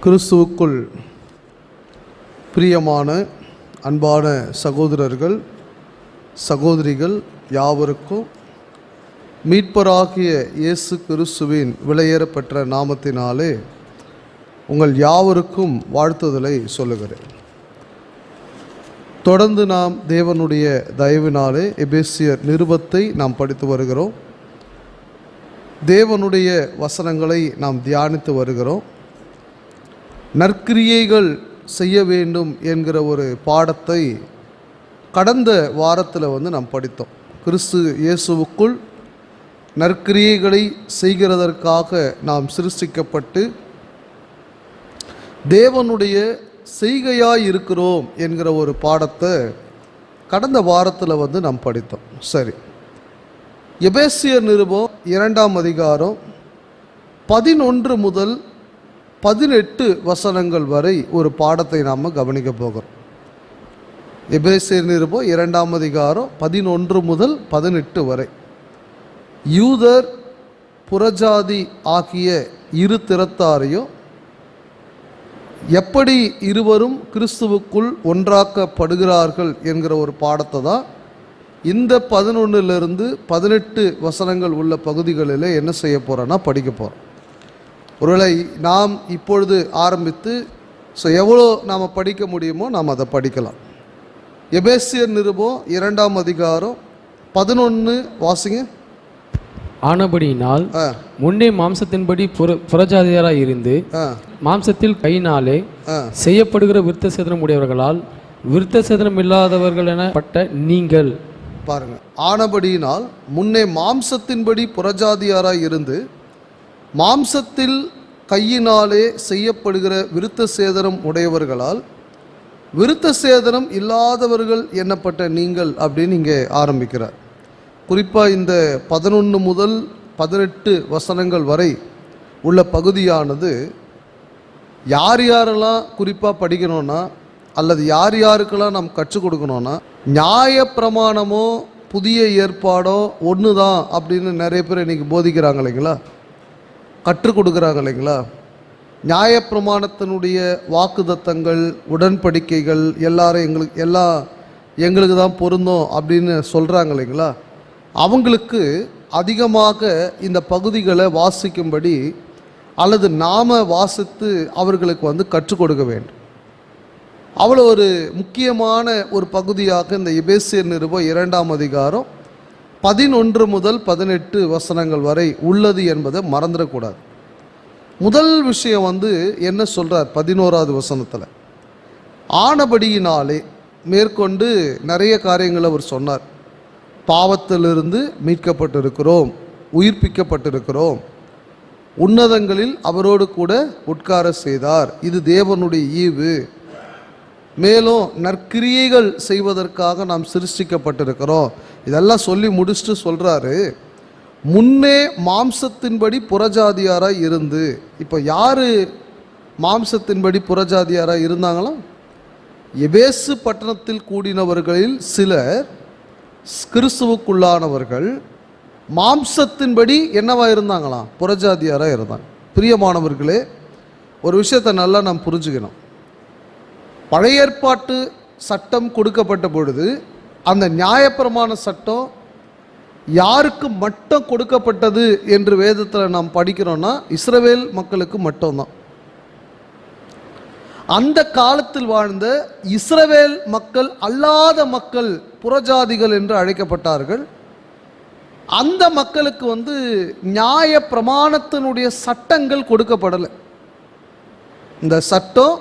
கிறிஸ்துவுக்குள் பிரியமான அன்பான சகோதரர்கள் சகோதரிகள் யாவருக்கும் மீட்பராகிய இயேசு கிறிஸ்துவின் விலையேறப்பெற்ற நாமத்தினாலே உங்கள் யாவருக்கும் வாழ்த்துதலை சொல்லுகிறேன். தொடர்ந்து நாம் தேவனுடைய தயவினாலே எபேசியர் நிருபத்தை நாம் படித்து வருகிறோம். தேவனுடைய வசனங்களை நாம் தியானித்து வருகிறோம். நற்கிரியைகள் செய்ய வேண்டும் என்கிற ஒரு பாடத்தை கடந்த வாரத்தில் நாம் படித்தோம். கிறிஸ்து இயேசுவுக்குள் நற்கிரியைகளை செய்கிறதற்காக நாம் சிருஷ்டிக்கப்பட்டு தேவனுடைய செய்கையாய் இருக்கிறோம் என்கிற ஒரு பாடத்தை கடந்த வாரத்தில் நாம் படித்தோம். சரி, எபேசியர் நிருபம் 2ஆம் அதிகாரம் 11 முதல் 18 வசனங்கள் வரை ஒரு பாடத்தை நாம் கவனிக்க போகிறோம். எபேசியர் நிருபம் 2ஆம் அதிகாரம் 11 முதல் 18 வரை யூதர் புறஜாதி ஆகிய இரு திறத்தாரையும் எப்படி இருவரும் கிறிஸ்துவுக்குள் ஒன்றாக்கப்படுகிறார்கள் என்கிற ஒரு பாடத்தை தான் இந்த 11லிருந்து 18 வசனங்கள் உள்ள பகுதிகளில் என்ன செய்ய போகிறோன்னா படிக்க போகிறோம். ஒருவேளை நாம் இப்பொழுது ஆரம்பித்து எவ்வளோ நாம் படிக்க முடியுமோ நாம் அதை படிக்கலாம். எபேசியர் நிருபம் 2ஆம் அதிகாரம் 11 வாசிங்க. ஆனபடியினால் முன்னே மாம்சத்தின்படி புறஜாதியாராய் இருந்து மாம்சத்தில் கையினாலே செய்யப்படுகிற விருத்த சேதனம் உடையவர்களால் விருத்த சேதனம் இல்லாதவர்கள் எனப்பட்ட நீங்கள் பாருங்க. ஆனபடியினால் முன்னே மாம்சத்தின்படி புறஜாதியாராய் இருந்து மாம்சத்தில் கையினாலே செய்யப்படுகிற விருத்த சேதனம் உடையவர்களால் விருத்த சேதனம் இல்லாதவர்கள் எண்ணப்பட்ட நீங்கள் அப்படின்னு இங்கே ஆரம்பிக்கிறார். குறிப்பாக இந்த 11 முதல் 18 வசனங்கள் வரை உள்ள பகுதியானது யார் யாரெல்லாம் குறிப்பாக படிக்கணும்னா அல்லது யார் யாருக்கெல்லாம் நாம் கற்றுக் கொடுக்கணும்னா நியாய பிரமாணமோ புதிய ஏற்பாடோ ஒன்று தான் அப்படின்னு நிறைய பேர் இன்றைக்கி போதிக்கிறாங்க இல்லைங்களா, கற்றுக் கொடுக்குறாங்க இல்லைங்களா. நியாயப்பிரமாணத்தினுடைய வாக்குதத்தங்கள் உடன்படிக்கைகள் எங்களுக்கு தான் பொருந்தும் அப்படின்னு சொல்கிறாங்க இல்லைங்களா. அவங்களுக்கு அதிகமாக இந்த பகுதிகளை வாசிக்கும்படி அல்லது நாம வாசித்து அவர்களுக்கு கற்றுக் கொடுக்க வேண்டும். அவ்வளோ ஒரு முக்கியமான ஒரு பகுதியாக இந்த எபேசியர் நிருபம் 2ஆம் அதிகாரம் 11 முதல் 18 வசனங்கள் வரை உள்ளது என்பதை மறந்துடக்கூடாது. முதல் விஷயம் என்ன சொல்கிறார் 11ஆவது வசனத்தில், ஆனபடியினாலே மேற்கொண்டு நிறைய காரியங்களை அவர் சொன்னார். பாவத்திலிருந்து மீட்கப்பட்டிருக்கிறோம், உயிர்ப்பிக்கப்பட்டிருக்கிறோம், உன்னதங்களில் அவரோடு கூட உட்கார செய்தார், இது தேவனுடைய ஈவு, மேலும் நற்கிரியைகள் செய்வதற்காக நாம் சிருஷ்டிக்கப்பட்டிருக்கிறோம். இதெல்லாம் சொல்லி முடிச்சுட்டு சொல்கிறாரு, முன்னே மாம்சத்தின்படி புறஜாதியாராக இருந்து. இப்போ யார் மாம்சத்தின்படி புறஜாதியாராக இருந்தாங்களாம்? எபேசு பட்டணத்தில் கூடினவர்களில் சிலர் கிறிஸ்துவுக்குள்ளானவர்கள் மாம்சத்தின்படி என்னவா இருந்தாங்களாம்? புறஜாதியாராக இருந்தாங்க. பிரியமானவர்களே, ஒரு விஷயத்தை நல்லா நாம் புரிஞ்சுக்கணும். பழைய ஏற்பாட்டு சட்டம் கொடுக்கப்பட்ட பொழுது அந்த நியாயப்பிரமாண சட்டம் யாருக்கு மட்டும் கொடுக்கப்பட்டது என்று வேதத்தில் நாம் படிக்கிறோன்னா இஸ்ரவேல் மக்களுக்கு மட்டும்தான். அந்த காலத்தில் வாழ்ந்த இஸ்ரவேல் மக்கள் அல்லாத மக்கள் புறஜாதிகள் என்று அழைக்கப்பட்டார்கள். அந்த மக்களுக்கு நியாய பிரமாணத்தினுடைய சட்டங்கள் கொடுக்கப்படலை. இந்த சட்டம்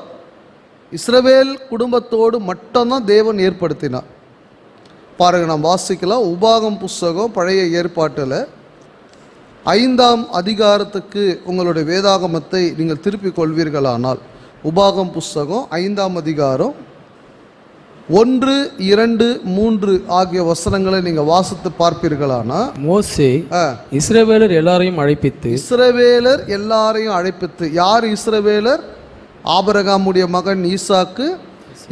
இஸ்ரவேல் குடும்பத்தோடு மட்டும்தான் தேவன் ஏற்படுத்தினார். பாருங்கள், நாம் வாசிக்கலாம். உபாகம் புஸ்தகம் பழைய ஏற்பாட்டில் 5ஆம் அதிகாரத்துக்கு உங்களுடைய வேதாகமத்தை நீங்கள் திருப்பிக் கொள்வீர்களானால் உபாகம் புஸ்தகம் 5ஆம் அதிகாரம் 1, 2, 3 ஆகிய வசனங்களை நீங்கள் வாசித்து பார்ப்பீர்களானா, மோசே இஸ்ரவேலர் எல்லாரையும் அழைப்பித்து யார் இஸ்ரவேலர்? ஆபிரகாமுடைய மகன் ஈசாக்கு,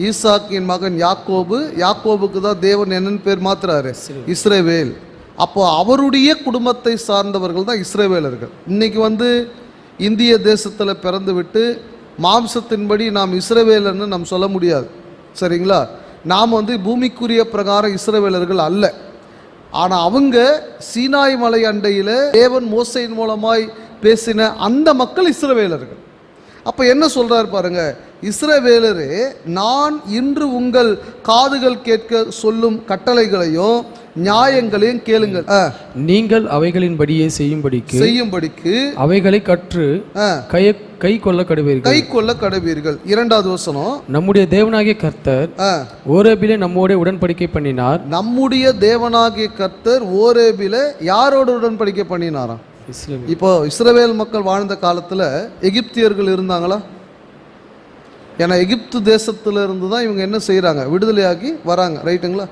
ஈசாக்கின் மகன் யாக்கோபு, யாக்கோபுக்கு தான் தேவன் என்னன்னு பேர் மாத்துறாரு? இஸ்ரவேல். அப்போ அவருடைய குடும்பத்தை சார்ந்தவர்கள் தான் இஸ்ரவேலர்கள். இன்னைக்கு இந்திய தேசத்தில் பிறந்து விட்டு மாம்சத்தின்படி நாம் இஸ்ரவேலர்னு நாம் சொல்ல முடியாது. சரிங்களா? நாம் வந்து பூமிக்குரிய பிரகாரம் இஸ்ரவேலர்கள் அல்ல. ஆனால் அவங்க சீனாய் மலை அண்டையில் தேவன் மோசையின் மூலமாய் பேசின அந்த மக்கள் இஸ்ரவேலர்கள். அப்போ என்ன சொல்கிறார் பாருங்க, இஸ்ரவேலரே, நான் இன்று உங்கள் காதுகள் கேட்க சொல்லும் கட்டளைகளையும் நியாயங்களையும் கேளுங்கள். நீங்கள் அவைகளின்படியே செய்யும்படிக்கு அவைகளை கற்று கை கொள்ள கடவீர்கள். 2வது வசனம், நம்முடைய தேவனாகிய கர்த்தர் ஓரேபிலே நம்மோட உடன்படிக்கை பண்ணினார். நம்முடைய தேவனாகிய கர்த்தர் ஓரேபிலே யாரோட உடன்படிக்கை பண்ணினாராம்? இப்போ இஸ்ரவேல் மக்கள் வாழ்ந்த காலத்தில் எகிப்தியர்கள் இருந்தாங்களா? ஏன்னா எகிப்து தேசத்துல இருந்து தான் இவங்க என்ன செய்கிறாங்க, விடுதலையாகி வராங்க. ரைட்டுங்களா?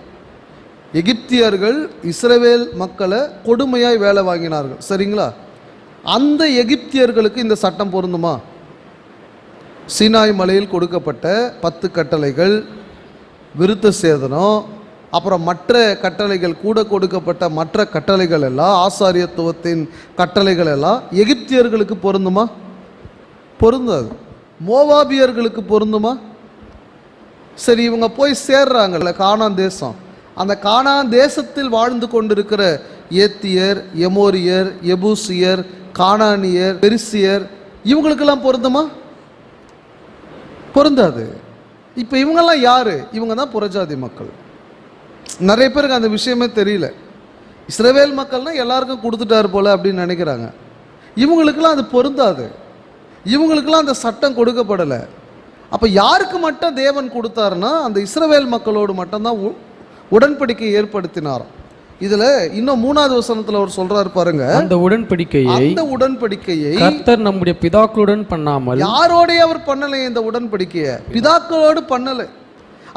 எகிப்தியர்கள் இஸ்ரவேல் மக்களை கொடுமையாய் வேலை வாங்கினார்கள். சரிங்களா? அந்த எகிப்தியர்களுக்கு இந்த சட்டம் பொருந்துமா? சீனாய் மலையில் கொடுக்கப்பட்ட 10 கட்டளைகள், விருத்த சேதனம், அப்புறம் மற்ற கட்டளைகள், கூட கொடுக்கப்பட்ட மற்ற கட்டளைகள் எல்லாம், ஆசாரியத்துவத்தின் கட்டளைகள் எல்லாம் எகிப்தியர்களுக்கு பொருந்துமா? பொருந்தாது. மோவாபியர்களுக்கு பொருந்துமா? சரி, இவங்க போய் சேர்றாங்கல்ல கானான் தேசம், அந்த கானான் தேசத்தில் வாழ்ந்து கொண்டிருக்கிற ஏத்தியர், எமோரியர், எபூசியர், கானானியர், பெரிசியர், இவங்களுக்கெல்லாம் பொருந்துமா? பொருந்தாது. இப்போ இவங்கெல்லாம் யாரு? இவங்க தான் புறஜாதி மக்கள். நிறைய பேருக்கு அந்த விஷயமே தெரியல. இஸ்ரவேல் மக்கள்னா எல்லாருக்கும் கொடுத்துட்டாரு போல அப்படின்னு நினைக்கிறாங்க. இவங்களுக்கெல்லாம் அது பொருந்தாது. இவங்களுக்கெல்லாம் அந்த சட்டம் கொடுக்கப்படலை. அப்போ யாருக்கு மட்டும் தேவன் கொடுத்தாருன்னா அந்த இஸ்ரவேல் மக்களோடு மட்டும்தான் உடன்படிக்கை ஏற்படுத்தினாராம். இதில் இன்னும் 3வது வசனத்தில் அவர் சொல்றாரு பாருங்க, அந்த உடன்படிக்கையை கர்த்தர் நம்முடைய பிதாக்களுடன் பண்ணாமல். யாரோடைய அவர் பண்ணலை? இந்த உடன்படிக்கையை பிதாக்களோடு பண்ணலை.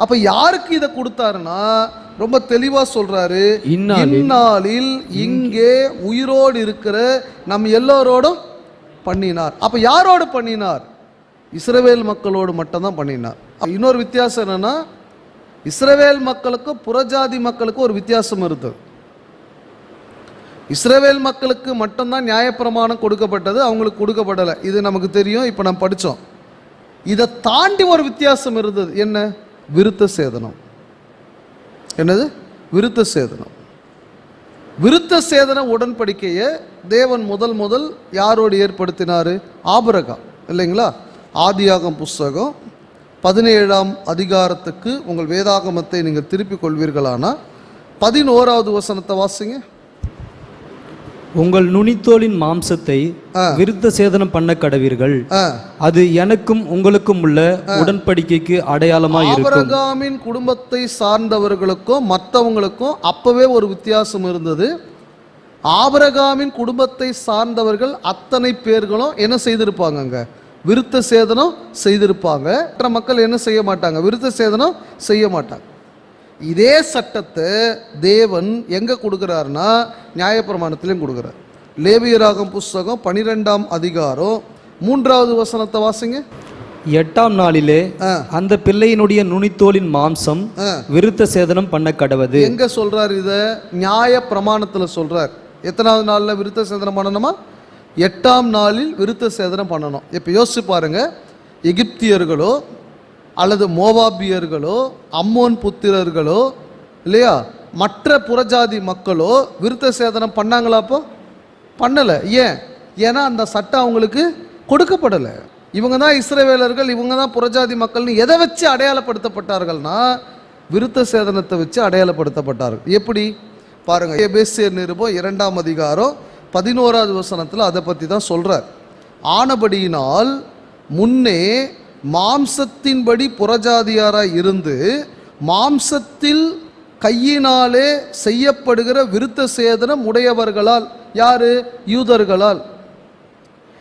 அப்ப யாருக்கு இதை கொடுத்தாருன்னா ரொம்ப தெளிவா சொல்றாரு, இந்நாளில் இங்கே உயிரோடு இருக்கிற நம் எல்லோரோடும் பண்ணினார். அப்ப யாரோடு பண்ணினார்? இஸ்ரவேல் மக்களோடு மட்டும்தான் பண்ணினார். இன்னொரு வித்தியாசம் என்னன்னா, இஸ்ரவேல் மக்களுக்கும் புறஜாதி மக்களுக்கும் ஒரு வித்தியாசம் இருக்குது. இஸ்ரவேல் மக்களுக்கு மட்டும்தான் நியாயப்பிரமாணம் கொடுக்கப்பட்டது, அவங்களுக்கு கொடுக்கப்படலை. இது நமக்கு தெரியும், இப்போ நம்ம படித்தோம். இதை தாண்டி ஒரு வித்தியாசம் இருந்தது. என்ன? விருத்த சேதனம். என்னது? விருத்த சேதனம். விருத்த சேதன உடன்படிக்கையை தேவன் முதல் யாரோடு ஏற்படுத்தினார்? ஆபிரகாம், இல்லைங்களா? ஆதியாகமம் புஸ்தகம் 17ஆம் அதிகாரத்துக்கு உங்கள் வேதாகமத்தை நீங்கள் திருப்பிக் கொள்வீர்களானா 11வது வசனத்தை வாசிங்க. உங்கள் நுனித்தோலின் மாம்சத்தை விருத்த சேதனம் பண்ண கடவீர்கள், அது எனக்கும் உங்களுக்கும் உள்ள உடன்படிக்கைக்கு அடையாளமாக இருக்கும். ஆபிரகாமின் குடும்பத்தை சார்ந்தவர்களுக்கும் மற்றவங்களுக்கும் அப்பவே ஒரு வித்தியாசம் இருந்தது. ஆபிரகாமின் குடும்பத்தை சார்ந்தவர்கள் அத்தனை பேர்களும் என்ன செய்திருப்பாங்க? அங்க விருத்த சேதனம் செய்திருப்பாங்க. மற்ற மக்கள் என்ன செய்ய மாட்டாங்க? விருத்த சேதனம் செய்ய மாட்டாங்க. இதே சட்டத்தை தேவன் எங்க கொடுக்கிறாருன்னா நியாயப்பிரமாணத்திலையும் கொடுக்கிறார். லேவியராகமம் புஸ்தகம் 12ஆம் அதிகாரம் 3வது வசனத்தை வாசிங்க. 8ஆம் நாளிலே அந்த பிள்ளையினுடைய நுனித்தோலின் மாம்சம் விருத்த சேதனம் பண்ண கடவது. எங்க சொல்றார்? இத நியாயப்பிரமாணத்துல சொல்றார். எத்தனாவது நாளில் விருத்த சேதனம் பண்ணணுமா? 8ஆம் நாளில் விருத்த சேதனம் பண்ணணும். இப்போ யோசிச்சு பாருங்க, எகிப்தியர்களோ அல்லது மோவாபியர்களோ அம்மோன் புத்திரர்களோ இல்லையா மற்ற புறஜாதி மக்களோ விருத்த சேதனம் பண்ணாங்களா? அப்போ பண்ணலை. ஏன்? ஏன்னா அந்த சட்டம் அவங்களுக்கு கொடுக்கப்படலை. இவங்க தான் இஸ்ரவேலர்கள், இவங்க தான் புறஜாதி மக்கள்னு எதை வச்சு அடையாளப்படுத்தப்பட்டார்கள்னா விருத்த சேதனத்தை வச்சு அடையாளப்படுத்தப்பட்டார்கள். எப்படி பாருங்க, எபேசியர் நிருபம் 2ஆம் அதிகாரம் 11வது வசனத்தில் அதை பற்றி தான் சொல்கிறார். ஆனபடியினால் முன்னே மாம்சத்தின்படி புறஜாதியாராய் இருந்து மாம்சத்தில் கையினாலே செய்யப்படுகிற விருத்த சேதனம் உடையவர்களால், யாரு? யூதர்களால்,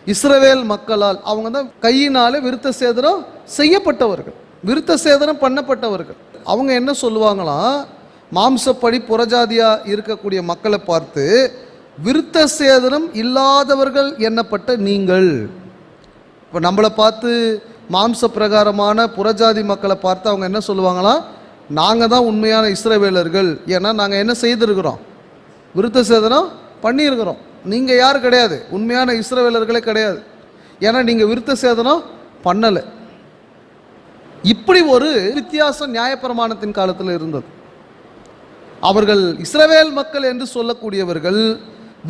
இஸ்ரவேல் மக்களால். அவங்க தான் கையினாலே விருத்த சேதனம் செய்யப்பட்டவர்கள், விருத்த சேதனம் பண்ணப்பட்டவர்கள். அவங்க என்ன சொல்லுவாங்களாம்? மாம்சப்படி புறஜாதியா இருக்கக்கூடிய மக்களை பார்த்து விருத்த சேதனம் இல்லாதவர்கள் எண்ணப்பட்ட நீங்கள். இப்போ நம்மளை பார்த்து மாம்ச பிரகாரமான புறஜாதி மக்களை பார்த்து அவங்க என்ன சொல்லுவாங்களாம்? நாங்கள் தான் உண்மையான இஸ்ரவேலர்கள், ஏன்னா நாங்கள் என்ன செய்திருக்கிறோம்? விருத்த சேதனம் பண்ணியிருக்கிறோம். நீங்கள் யார் கிடையாது, உண்மையான இஸ்ரவேலர்களே கிடையாது. ஏன்னா நீங்கள் விருத்த சேதனம் பண்ணலை. இப்படி ஒரு வித்தியாசம் நியாயப்பிரமாணத்தின் காலத்தில் இருந்தது. அவர்கள் இஸ்ரவேல் மக்கள் என்று சொல்லக்கூடியவர்கள்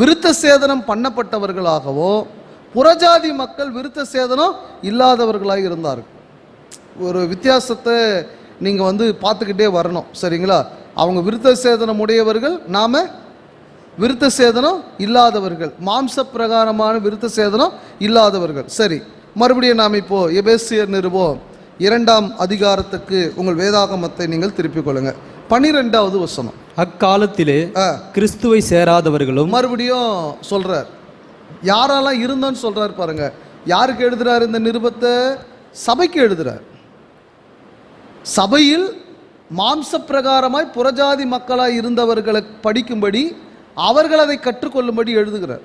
விருத்த சேதனம் பண்ணப்பட்டவர்களாகவோ, புறஜாதி மக்கள் விருத்த சேதனம் இல்லாதவர்களாக இருந்தார்கள். ஒரு வித்தியாசத்தை நீங்கள் பார்த்துக்கிட்டே வரணும், சரிங்களா? அவங்க விருத்த சேதனம் உடையவர்கள், நாம் விருத்த சேதனம் இல்லாதவர்கள், மாம்ச பிரகாரமான விருத்த சேதனம் இல்லாதவர்கள். சரி, மறுபடியும் நாம் இப்போது எபேசியர் நிருபம் 2ஆம் அதிகாரத்துக்கு உங்கள் வேதாகமத்தை நீங்கள் திருப்பிக் கொள்ளுங்கள். 12வது வசனம். அக்காலத்திலே கிறிஸ்துவை சேராதவர்களும், மறுபடியும் சொல்றார், யாரெல்லாம் இருந்தோன்னு சொல்றார் பாருங்க. யாருக்கு எழுதுறார் இந்த நிருபத்தை? சபைக்கு எழுதுறார். சபையில் மாம்ச பிரகாரமாய் புறஜாதி மக்களாய் இருந்தவர்களை படிக்கும்படி, அவர்கள் அதை கற்றுக்கொள்ளும்படி எழுதுகிறார்.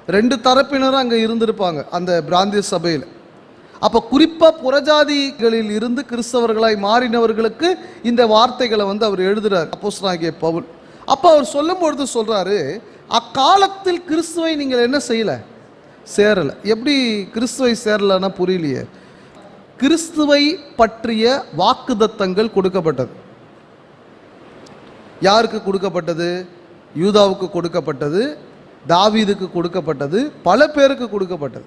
2 தரப்பினரும் அங்கே இருந்திருப்பாங்க அந்த பிராந்திய சபையில். அப்போ குறிப்பாக புறஜாதிகளில் இருந்து கிறிஸ்தவர்களாய் மாறினவர்களுக்கு இந்த வார்த்தைகளை அவர் எழுதுறார், அப்போஸ்தலனாகிய பவுல். அப்போ அவர் சொல்லும் பொழுது சொல்றாரு, அக்காலத்தில் கிறிஸ்துவை நீங்கள் என்ன செய்யலை? சேரலை. எப்படி கிறிஸ்துவை சேரலைன்னா புரியலையே. கிறிஸ்துவை பற்றிய வாக்குத்தத்தங்கள் கொடுக்கப்பட்டது. யாருக்கு கொடுக்கப்பட்டது? யூதாவுக்கு கொடுக்கப்பட்டது, தாவீதுக்கு கொடுக்கப்பட்டது, பல பேருக்கு கொடுக்கப்பட்டது.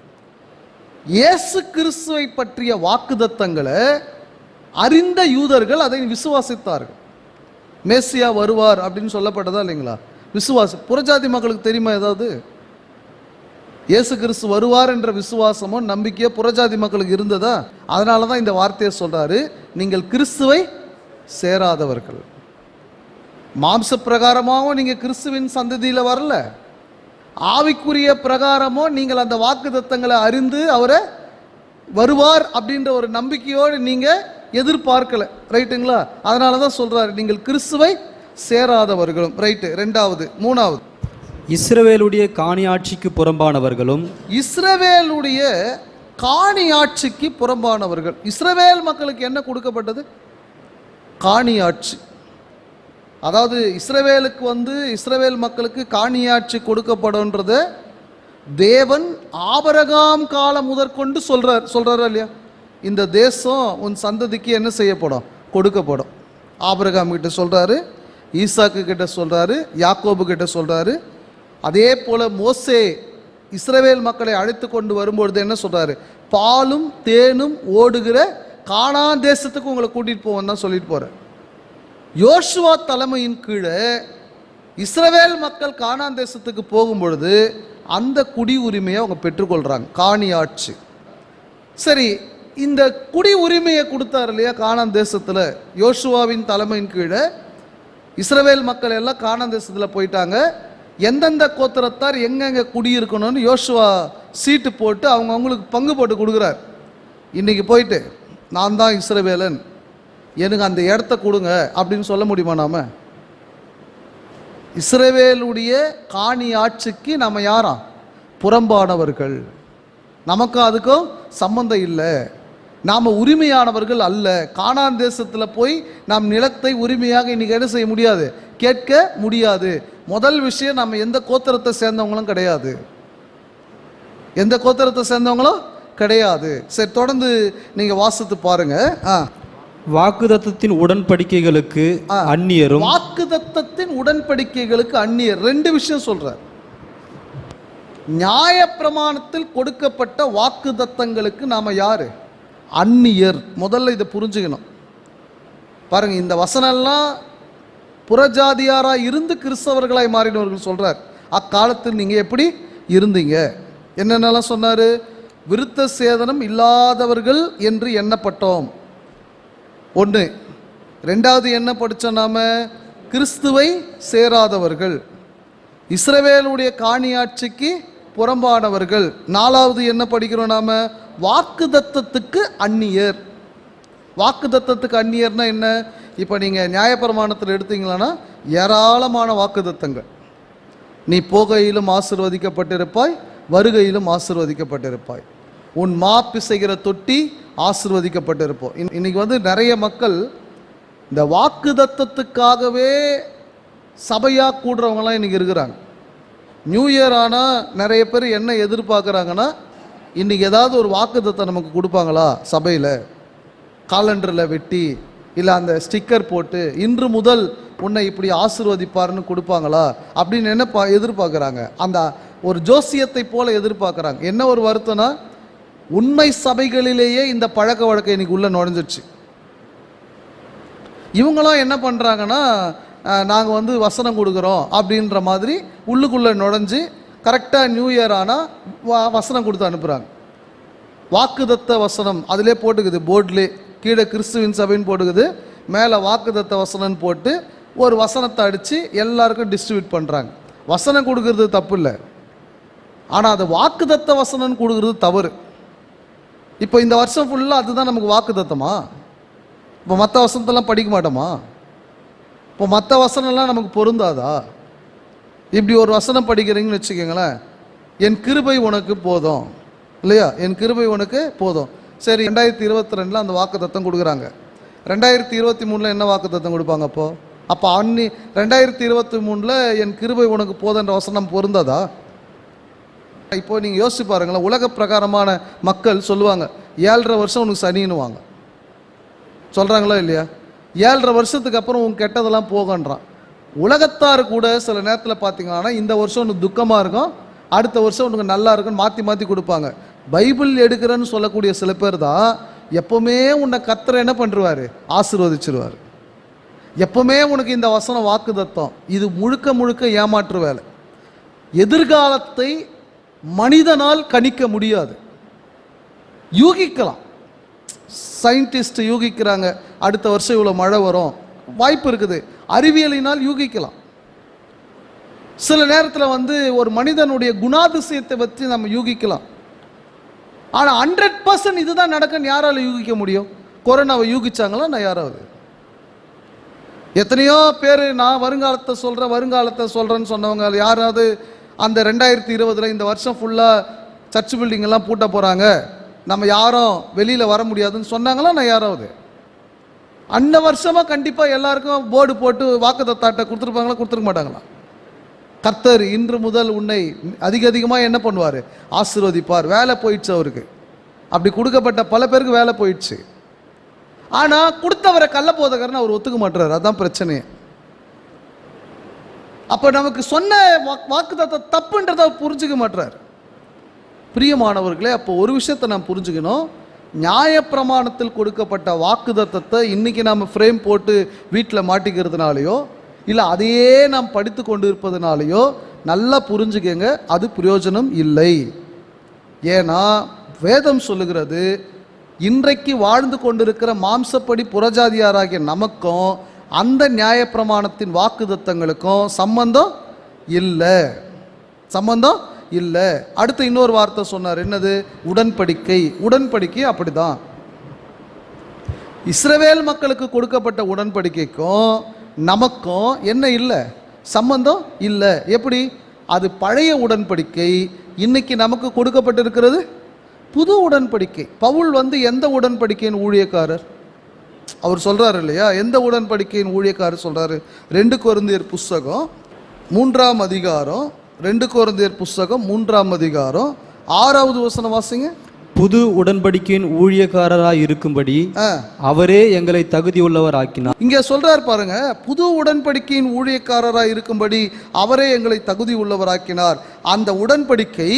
இயேசு கிறிஸ்துவை பற்றிய வாக்குத்தத்தங்களை அறிந்த யூதர்கள் அதை விசுவாசித்தார்கள். மேசியா வருவார் அப்படின்னு சொல்லப்பட்டதா இல்லைங்களா? புறஜாதி மக்களுக்கு தெரியுமா ஏதாவது? இயேசு கிறிஸ்து வருவார் என்ற விசுவாசமோ நம்பிக்கையோ புறஜாதி மக்களுக்கு இருந்ததா? அதனால தான் இந்த வார்த்தையை சொல்றாரு, நீங்கள் கிறிஸ்துவை சேராதவர்கள். மாம்ச பிரகாரமாகவும் நீங்கள் கிறிஸ்துவின் சந்ததியில் வரல, ஆவிக்குரிய பிரகாரமோ நீங்கள் அந்த வாக்கு தத்தங்களை அறிந்து அவரை வருவார் அப்படின்ற ஒரு நம்பிக்கையோடு நீங்கள் எதிர்பார்க்கல, ரைட்டுங்களா? அதனால தான் சொல்றாரு, நீங்கள் கிறிஸ்துவை சேராதவர்களும். ரைட்டு. 2வது. 3வது, இஸ்ரவேலுடைய காணி ஆட்சிக்கு புறம்பானவர்களும். இஸ்ரவேலுடைய காணி ஆட்சிக்கு புறம்பானவர்கள். இஸ்ரவேல் மக்களுக்கு என்ன கொடுக்கப்பட்டது? காணி ஆட்சி. அதாவது இஸ்ரவேலுக்கு இஸ்ரவேல் மக்களுக்கு காணியாட்சி கொடுக்கப்படும்ன்றத தேவன் ஆபிரகாம் காலம் முதற்கொண்டு சொல்றாரா இல்லையா? இந்த தேசம் உன் சந்ததிக்கு என்ன செய்யப்படும்? கொடுக்கப்படும். ஆபிரகாம் கிட்ட சொல்றாரு, ஈசாக்கு கிட்ட சொல்றாரு, யாக்கோபு கிட்ட சொல்றாரு. அதே போல மோசே இஸ்ரவேல் மக்களை அழைத்து கொண்டு வரும்பொழுது என்ன சொல்றாரு? பாலும் தேனும் ஓடுகிற கானான் தேசத்துக்கு உங்களை கூட்டிட்டு போவோம் தான் சொல்லிட்டு போற. யோசுவா தலைமையின் கீழே இஸ்ரவேல் மக்கள் கானான் தேசத்துக்கு போகும் பொழுது அந்த குடி உரிமையை அவங்க பெற்றுக்கொள்றாங்க, காணி ஆட்சி. சரி, இந்த குடி உரிமையை கொடுத்தார் இல்லையா கானான் தேசத்தில்? யோசுவாவின் தலைமையின் கீழே இஸ்ரவேல் மக்கள் எல்லாம் கானான் தேசத்தில் போயிட்டாங்க. எந்தெந்த கோத்திரத்தார் எங்கெங்கே குடியிருக்கணும்னு யோசுவா சீட்டு போட்டு அவங்களுக்கு பங்கு போட்டு கொடுக்குறார். இன்றைக்கி போயிட்டு நான் தான் இஸ்ரவேலன், எனக்கு அந்த இடத்த கொடுங்க அப்படின்னு சொல்ல முடியுமா? நாம இஸ்ரவேலுடைய காணி ஆட்சிக்கு நம்ம யாரா? புறம்பானவர்கள். நமக்கும் அதுக்கும் சம்பந்தம் இல்லை, நாம் உரிமையானவர்கள் அல்ல. கானான் தேசத்தில் போய் நாம் நிலத்தை உரிமையாக இன்றைக்கி என்ன செய்ய முடியாது? கேட்க முடியாது. முதல் விஷயம், நம்ம எந்த கோத்திரத்தை சேர்ந்தவங்களும் கிடையாது, எந்த கோத்திரத்தை சேர்ந்தவங்களும் கிடையாது. சரி, தொடர்ந்து நீங்கள் வாசித்து பாருங்க. வாக்குதத்தத்தின் உடன்படிக்கைகளுக்கு அந்நியரும். வாக்குதத்தத்தின் உடன்படிக்கைகளுக்கு அந்நியர். 2 விஷயம் சொல்றார். நியாயப்பிரமாணத்தில் கொடுக்கப்பட்ட வாக்குதத்தங்களுக்கு நாம யாரு? அந்நியர். முதல்ல இதை புரிஞ்சுக்கணும். பாருங்க, இந்த வசனம்லாம் புறஜாதியாராக இருந்து கிறிஸ்தவர்களாய் மாறினவர்கள் சொல்றார். அக்காலத்தில் நீங்க எப்படி இருந்தீங்க? என்னென்னலாம் சொன்னாரு? விருத்த சேதனம் இல்லாதவர்கள் என்று எண்ணப்பட்டோம். 1. 2வது என்ன படித்தோம் நாம? கிறிஸ்துவை சேராதவர்கள், இஸ்ரவேலுடைய காணியாட்சிக்கு புறம்பானவர்கள். 4வது என்ன படிக்கிறோம் நாம? வாக்குதத்தத்துக்கு அந்நியர். வாக்குதத்தத்துக்கு அந்நியர்னா என்ன? இப்போ நீங்கள் நியாயப்பிரமாணத்தில் எடுத்தீங்களான்னா ஏராளமான வாக்குதத்தங்கள். நீ போகையிலும் ஆசீர்வதிக்கப்பட்டிருப்பாய், வருகையிலும் ஆசீர்வதிக்கப்பட்டிருப்பாய், உன் மா பிசைகிற தொட்டி ஆசீர்வதிக்கப்பட்டிருப்போம். இன்னைக்கு நிறைய மக்கள் இந்த வாக்குதத்தத்துக்காகவே சபையாக கூடுறவங்களாம் இன்றைக்கி இருக்கிறாங்க. நியூ இயர் ஆனால் நிறைய பேர் என்ன எதிர்பார்க்குறாங்கன்னா, இன்றைக்கி ஏதாவது ஒரு வாக்குத்தத்தை நமக்கு கொடுப்பாங்களா? சபையில் காலண்டரில் வெட்டி இல்லை அந்த ஸ்டிக்கர் போட்டு இன்று முதல் உன்னை இப்படி ஆசீர்வதிப்பார்னு கொடுப்பாங்களா அப்படின்னு என்ன எதிர்பார்க்குறாங்க? அந்த ஒரு ஜோசியத்தை போல எதிர்பார்க்குறாங்க. என்ன ஒரு வருத்தம்னா, உண்மை சபைகளிலேயே இந்த பழக்க வழக்கம் இன்னைக்கு உள்ள நுழைஞ்சிடுச்சு. இவங்களும் என்ன பண்ணுறாங்கன்னா, நாங்கள் வந்து வசனம் கொடுக்குறோம் அப்படின்ற மாதிரி உள்ளுக்குள்ளே நுழைஞ்சு கரெக்டாக நியூ இயர் ஆனால் வசனம் கொடுத்து அனுப்புகிறாங்க. வாக்குதத்த வசனம் அதிலே போட்டுக்குது, போர்ட்லே கீழே கிறிஸ்துவின் சபைன்னு போட்டுக்குது, மேலே வாக்குதத்த வசனம்னு போட்டு ஒரு வசனத்தை அடித்து எல்லாருக்கும் டிஸ்ட்ரிபியூட் பண்ணுறாங்க. வசனம் கொடுக்கறது தப்பு இல்லை, ஆனால் அது வாக்குதத்த வசனம்னு கொடுக்குறது தவறு. இப்போ இந்த வருஷம் ஃபுல்லாக அதுதான் நமக்கு வாக்குதத்தமா? இப்போ மற்ற வசனத்தெல்லாம் படிக்க மாட்டோமா? இப்போ மற்ற வசனம்லாம் நமக்கு பொருந்தாதா? இப்படி ஒரு வசனம் படிக்கிறீங்கன்னு வச்சுக்கோங்களேன், என் கிருபை உனக்கு போதும் இல்லையா, என் கிருபை உனக்கு போதும். சரி, 2022 அந்த வாக்குத்தத்தம் கொடுக்குறாங்க. 2023 என்ன வாக்குத்தத்தம் கொடுப்பாங்க? அப்போ 2023 என் கிருபை உனக்கு போதுன்ற வசனம் பொருந்தாதா? இப்போ நீங்கள் யோசிச்சு பாருங்களேன், உலக பிரகாரமான மக்கள் சொல்லுவாங்க 7.5 வருஷம் உனக்கு சனின்னுவாங்க. சொல்கிறாங்களா இல்லையா? 7.5 வருஷத்துக்கு அப்புறம் உன் கெட்டதெல்லாம் போகன்றான். உலகத்தார் கூட சில நேரத்தில் பார்த்தீங்கன்னா இந்த வருஷம் உனக்கு துக்கமாக இருக்கும், அடுத்த வருஷம் உனக்கு நல்லா இருக்குன்னு மாற்றி மாற்றி கொடுப்பாங்க. பைபிள் எடுக்கிறேன்னு சொல்லக்கூடிய சில பேர் தான் எப்போவுமே உன்னை கர்த்தர் என்ன பண்ணுவார்? ஆசீர்வதிச்சிருவார். எப்போவுமே உனக்கு இந்த வசனம் வாக்குத்தத்தம், இது முழுக்க முழுக்க ஏமாற்று வேலை. எதிர்காலத்தை மனிதனால் கணிக்க முடியாது. யூகிக்கலாம், சயின்டிஸ்ட் யூகிக்கிறாங்க அடுத்த வருஷம் இவ்வளோ மழை வரும், வாய்ப்பு இருக்குது. அறிவியலினால் யூகிக்கலாம். சில நேரத்தில் வந்து ஒரு மனிதனுடைய குணாதிசயத்தை பற்றி நம்ம யூகிக்கலாம். ஆனால் 100% இதுதான் நடக்குன்னு யாரால யூகிக்க முடியும்? கொரோனாவை யூகிச்சாங்களா? நான் யாராவது? எத்தனையோ பேர் நான் வருங்காலத்தை சொல்கிறேன்னு சொன்னவங்க யாராவது அந்த 2020 இந்த வருஷம் ஃபுல்லாக சர்ச் பில்டிங் எல்லாம் பூட்ட போகிறாங்க, நம்ம யாரும் வெளியில் வர முடியாதுன்னு சொன்னாங்களா? நான் யாராவது? அந்த வருஷமாக கண்டிப்பாக எல்லாருக்கும் போர்டு போட்டு வாக்குத்தத்தத்தை கொடுத்துருப்பாங்களா? கொடுத்துருக்க மாட்டாங்களா? கர்த்தர் இன்று முதல் உன்னை அதிகமாக என்ன பண்ணுவார்? ஆசீர்வதிப்பார். வேலை போயிடுச்சு அவருக்கு. அப்படி கொடுக்கப்பட்ட பல பேருக்கு வேலை போயிடுச்சு. ஆனால் கொடுத்தவரை கள்ள போதகர்னு அவர் ஒத்துக்க மாட்டுறாரு. அதுதான் பிரச்சனையே. அப்போ நமக்கு சொன்ன வாக்குத்தத்தம் தப்புன்றதை அவர் புரிஞ்சுக்க மாட்டுறார். பிரியமானவர்களே, அப்போ ஒரு விஷயத்தை நாம் புரிஞ்சுக்கணும். நியாயப்பிரமாணத்தில் கொடுக்கப்பட்ட வாக்குத்தத்தத்தை இன்றைக்கி நாம் ஃப்ரேம் போட்டு வீட்டில் மாட்டிக்கிறதுனாலையோ இல்லை அதையே நாம் படித்து கொண்டு இருப்பதுனாலையோ நல்லா புரிஞ்சுக்கங்க, அது பிரயோஜனம் இல்லை. ஏன்னா வேதம் சொல்லுகிறது, இன்றைக்கு வாழ்ந்து கொண்டிருக்கிற மாம்சப்படி புறஜாதியாராகிய நமக்கும் அந்த நியாயப்பிரமாணத்தின் வாக்குத்தத்தங்களுக்கும் சம்பந்தம் இல்லை. அடுத்து இன்னொரு வார்த்தை சொன்னார், என்னது? உடன்படிக்கை அப்படிதான். இஸ்ரவேல் மக்களுக்கு கொடுக்கப்பட்ட உடன்படிக்கைக்கும் நமக்கும் என்ன இல்லை? சம்பந்தம் இல்லை. எப்படி? அது பழைய உடன்படிக்கை. இன்னைக்கு நமக்கு கொடுக்கப்பட்டிருக்கிறது புது உடன்படிக்கை. பவுல் வந்து எந்த உடன்படிக்கையின் ஊழியக்காரர்? அவர் சொல்கிறார் இல்லையா, எந்த உடன்படிக்கையின் ஊழியக்காரர் சொல்கிறாரு? 2 கொரிந்தியர் புஸ்தகம் 3ஆம் அதிகாரம், 2 கொரிந்தியர் புஸ்தகம் 3ஆம் அதிகாரம் 6வது வசனம் வாசிங்க. புது உடன்படிக்கையின் ஊழியக்காரராய் இருக்கும்படி அவரே எங்களை தகுதியுள்ளவர் ஆக்கினார். இங்கே சொல்றார் பாருங்க, புது உடன்படிக்கையின் ஊழியக்காரராய் இருக்கும்படி அவரே எங்களை தகுதி உள்ளவராக்கினார். அந்த உடன்படிக்கை